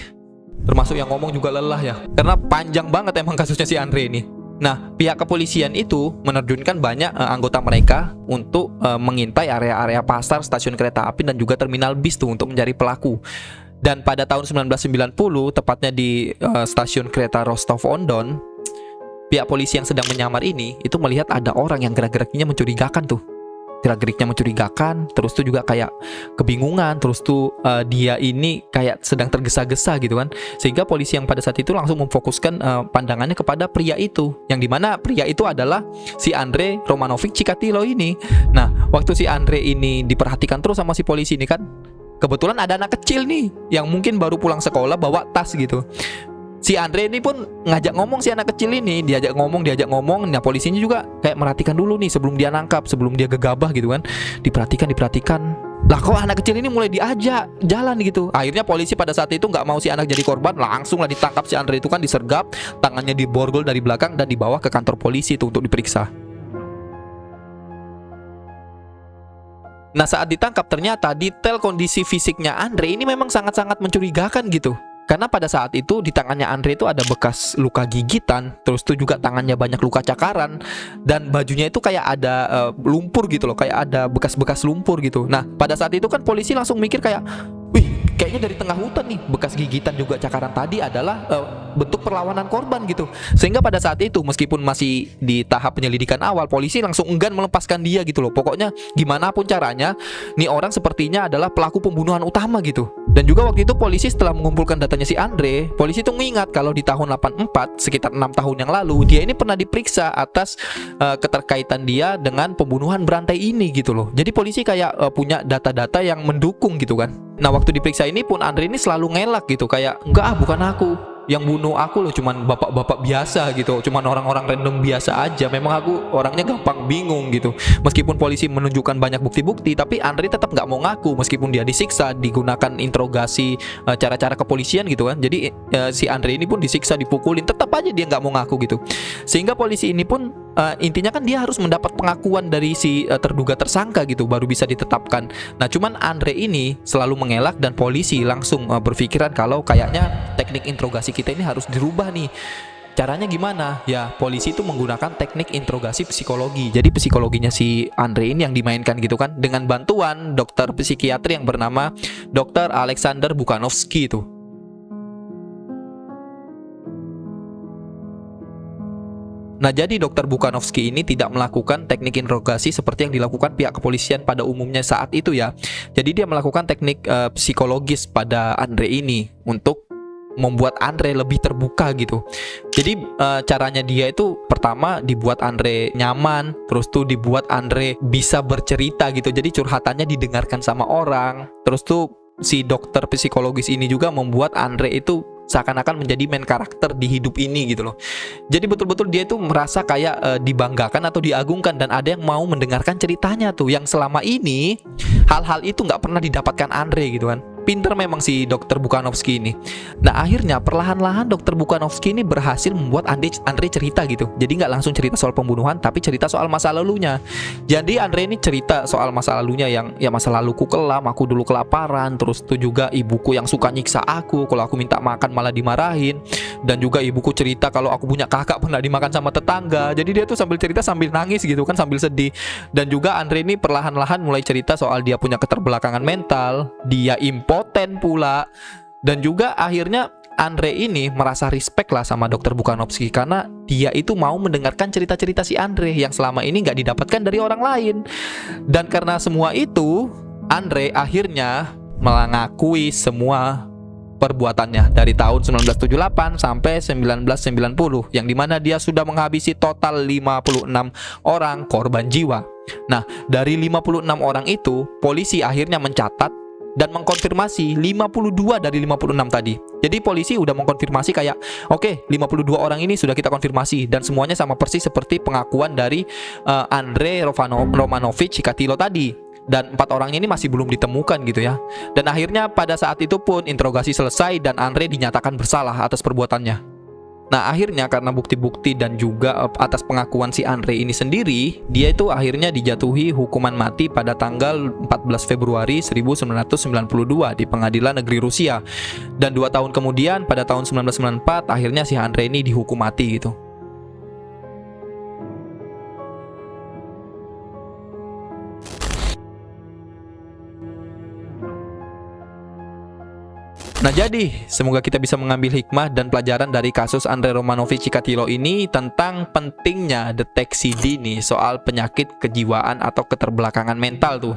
termasuk yang ngomong juga lelah ya, karena panjang banget emang kasusnya si Andre ini. Nah, pihak kepolisian itu menerjunkan banyak anggota mereka untuk mengintai area-area pasar, stasiun kereta api, dan juga terminal bis tuh untuk mencari pelaku. Dan pada tahun 1990, tepatnya di stasiun kereta Rostov-on-Don, pihak polisi yang sedang menyamar ini itu melihat ada orang yang gerak-geriknya mencurigakan tuh. Gerak-geriknya mencurigakan, terus tuh juga kayak kebingungan, terus tuh dia ini kayak sedang tergesa-gesa gitu kan. Sehingga polisi yang pada saat itu langsung memfokuskan pandangannya kepada pria itu, yang dimana pria itu adalah si Andrei Romanovich Chikatilo ini. Nah, waktu si Andre ini diperhatikan terus sama si polisi ini kan, kebetulan ada anak kecil nih yang mungkin baru pulang sekolah bawa tas gitu. Si Andre ini pun ngajak ngomong si anak kecil ini, diajak ngomong. Nah, polisinya juga kayak merhatikan dulu nih sebelum dia nangkap, sebelum dia gegabah gitu kan. Diperhatikan. Lah kok anak kecil ini mulai diajak jalan gitu. Akhirnya polisi pada saat itu nggak mau si anak jadi korban, langsung lah ditangkap si Andre itu kan, disergap, tangannya diborgol dari belakang dan dibawa ke kantor polisi itu untuk diperiksa. Nah, saat ditangkap ternyata detail kondisi fisiknya Andre ini memang sangat-sangat mencurigakan gitu. Karena pada saat itu di tangannya Andre itu ada bekas luka gigitan, terus tuh juga tangannya banyak luka cakaran, dan bajunya itu kayak ada lumpur gitu loh, kayak ada bekas-bekas lumpur gitu. Nah, pada saat itu kan polisi langsung mikir kayak, wih, kayaknya dari tengah hutan nih, bekas gigitan juga cakaran tadi adalah bentuk perlawanan korban gitu. Sehingga pada saat itu meskipun masih di tahap penyelidikan awal, polisi langsung enggan melepaskan dia gitu loh. Pokoknya gimana pun caranya, nih orang sepertinya adalah pelaku pembunuhan utama gitu. Dan juga waktu itu polisi setelah mengumpulkan datanya si Andre, polisi tuh mengingat kalau di tahun 84, sekitar 6 tahun yang lalu, dia ini pernah diperiksa atas keterkaitan dia dengan pembunuhan berantai ini gitu loh. Jadi polisi kayak punya data-data yang mendukung gitu kan. Nah, waktu diperiksa ini pun Andre ini selalu ngelak gitu, kayak enggak, bukan aku yang bunuh, aku loh cuman bapak-bapak biasa gitu, cuman orang-orang random biasa aja, memang aku orangnya gampang bingung gitu. Meskipun polisi menunjukkan banyak bukti-bukti, tapi Andre tetap nggak mau ngaku meskipun dia disiksa, digunakan interogasi cara-cara kepolisian gitu kan. Jadi si Andre ini pun disiksa, dipukulin, tetap aja dia nggak mau ngaku gitu. Sehingga polisi ini pun intinya kan dia harus mendapat pengakuan dari si terduga tersangka gitu baru bisa ditetapkan. Nah, cuman Andre ini selalu mengelak dan polisi langsung berpikiran kalau kayaknya teknik interogasi kita ini harus dirubah nih. Caranya gimana? Ya, polisi itu menggunakan teknik interogasi psikologi. Jadi psikologinya si Andre ini yang dimainkan gitu kan, dengan bantuan dokter psikiatri yang bernama Dr. Alexander Bukanovsky itu. Nah, jadi Dr. Bukanovsky ini tidak melakukan teknik interogasi seperti yang dilakukan pihak kepolisian pada umumnya saat itu ya. Jadi dia melakukan teknik psikologis pada Andre ini untuk membuat Andre lebih terbuka gitu. Jadi caranya dia itu pertama dibuat Andre nyaman, terus tuh dibuat Andre bisa bercerita gitu. Jadi curhatannya didengarkan sama orang. Terus tuh si dokter psikologis ini juga membuat Andre itu seakan-akan menjadi main karakter di hidup ini gitu loh. Jadi betul-betul dia itu merasa kayak dibanggakan atau diagungkan, dan ada yang mau mendengarkan ceritanya tuh, yang selama ini hal-hal itu nggak pernah didapatkan Andre gitu kan. Pinter memang si dokter Bukanovsky ini. Nah, akhirnya perlahan-lahan dokter Bukanovsky ini berhasil membuat Andre cerita gitu. Jadi nggak langsung cerita soal pembunuhan, tapi cerita soal masa lalunya. Jadi Andre ini cerita soal masa lalunya yang ya masa laluku kelam, aku dulu kelaparan, terus itu juga ibuku yang suka nyiksa aku, kalau aku minta makan malah dimarahin, dan juga ibuku cerita kalau aku punya kakak pernah dimakan sama tetangga. Jadi dia tuh sambil cerita sambil nangis gitu kan, sambil sedih. Dan juga Andre ini perlahan-lahan mulai cerita soal dia punya keterbelakangan mental, dia impoten pula. Dan juga akhirnya Andre ini merasa respect lah sama dokter Bukanovsky karena dia itu mau mendengarkan cerita-cerita si Andre yang selama ini nggak didapatkan dari orang lain. Dan karena semua itu, Andre akhirnya mengakui semua perbuatannya dari tahun 1978 sampai 1990, yang dimana dia sudah menghabisi total 56 orang korban jiwa. Nah, dari 56 orang itu, polisi akhirnya mencatat dan mengkonfirmasi 52 dari 56 tadi. Jadi polisi udah mengkonfirmasi kayak, oke, 52 orang ini sudah kita konfirmasi dan semuanya sama persis seperti pengakuan dari Andre Romanovich Chikatilo tadi. Dan 4 orangnya ini masih belum ditemukan gitu ya. Dan akhirnya pada saat itu pun interogasi selesai dan Andre dinyatakan bersalah atas perbuatannya. Nah, akhirnya karena bukti-bukti dan juga atas pengakuan si Andre ini sendiri, dia itu akhirnya dijatuhi hukuman mati pada tanggal 14 Februari 1992 di Pengadilan Negeri Rusia. Dan 2 tahun kemudian pada tahun 1994 akhirnya si Andre ini dihukum mati gitu. Nah, jadi semoga kita bisa mengambil hikmah dan pelajaran dari kasus Andre Romanovich Chikatilo ini tentang pentingnya deteksi dini soal penyakit kejiwaan atau keterbelakangan mental tuh.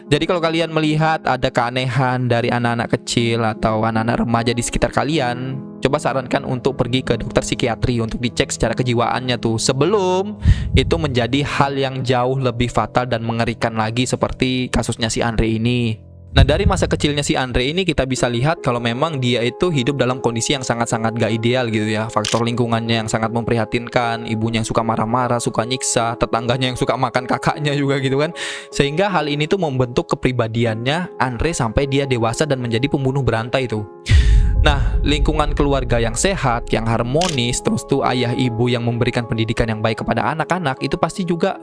Jadi kalau kalian melihat ada keanehan dari anak-anak kecil atau anak-anak remaja di sekitar kalian, coba sarankan untuk pergi ke dokter psikiatri untuk dicek secara kejiwaannya tuh, sebelum itu menjadi hal yang jauh lebih fatal dan mengerikan lagi seperti kasusnya si Andre ini. Nah, dari masa kecilnya si Andre ini kita bisa lihat kalau memang dia itu hidup dalam kondisi yang sangat-sangat gak ideal gitu ya. Faktor lingkungannya yang sangat memprihatinkan, ibunya yang suka marah-marah, suka nyiksa, tetangganya yang suka makan kakaknya juga gitu kan. Sehingga hal ini tuh membentuk kepribadiannya Andre sampai dia dewasa dan menjadi pembunuh berantai itu. Nah, lingkungan keluarga yang sehat, yang harmonis, terus tuh ayah ibu yang memberikan pendidikan yang baik kepada anak-anak, itu pasti juga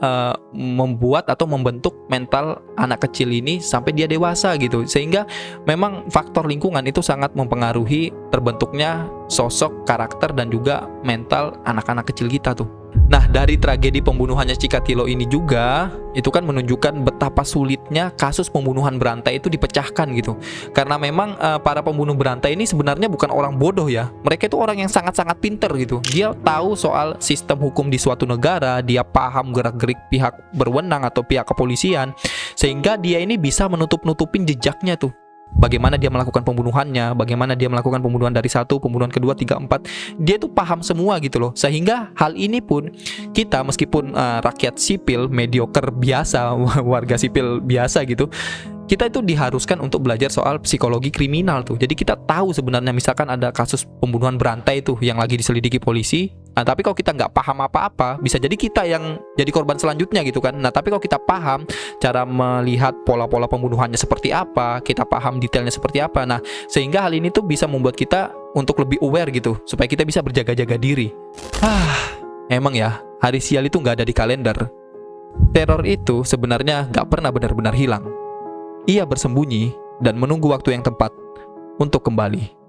membuat atau membentuk mental anak kecil ini sampai dia dewasa gitu. Sehingga memang faktor lingkungan itu sangat mempengaruhi terbentuknya sosok, karakter, dan juga mental anak-anak kecil kita tuh. Nah, dari tragedi pembunuhannya Chikatilo ini juga, itu kan menunjukkan betapa sulitnya kasus pembunuhan berantai itu dipecahkan gitu. Karena memang para pembunuh berantai ini sebenarnya bukan orang bodoh ya. Mereka itu orang yang sangat-sangat pinter gitu. Dia tahu soal sistem hukum di suatu negara, dia paham gerak-gerik pihak berwenang atau pihak kepolisian, sehingga dia ini bisa menutup-nutupin jejaknya tuh. Bagaimana dia melakukan pembunuhannya, bagaimana dia melakukan pembunuhan dari 1, pembunuhan kedua, 3, 4. Dia tuh paham semua gitu loh. Sehingga hal ini pun kita meskipun rakyat sipil mediocre biasa, warga sipil biasa gitu, kita itu diharuskan untuk belajar soal psikologi kriminal tuh. Jadi kita tahu sebenarnya misalkan ada kasus pembunuhan berantai tuh yang lagi diselidiki polisi. Nah, tapi kalau kita nggak paham apa-apa, bisa jadi kita yang jadi korban selanjutnya gitu kan. Nah, tapi kalau kita paham cara melihat pola-pola pembunuhannya seperti apa, kita paham detailnya seperti apa. Nah, sehingga hal ini tuh bisa membuat kita untuk lebih aware gitu, supaya kita bisa berjaga-jaga diri. Emang ya, hari sial itu nggak ada di kalender. Teror itu sebenarnya nggak pernah benar-benar hilang. Ia bersembunyi dan menunggu waktu yang tepat untuk kembali.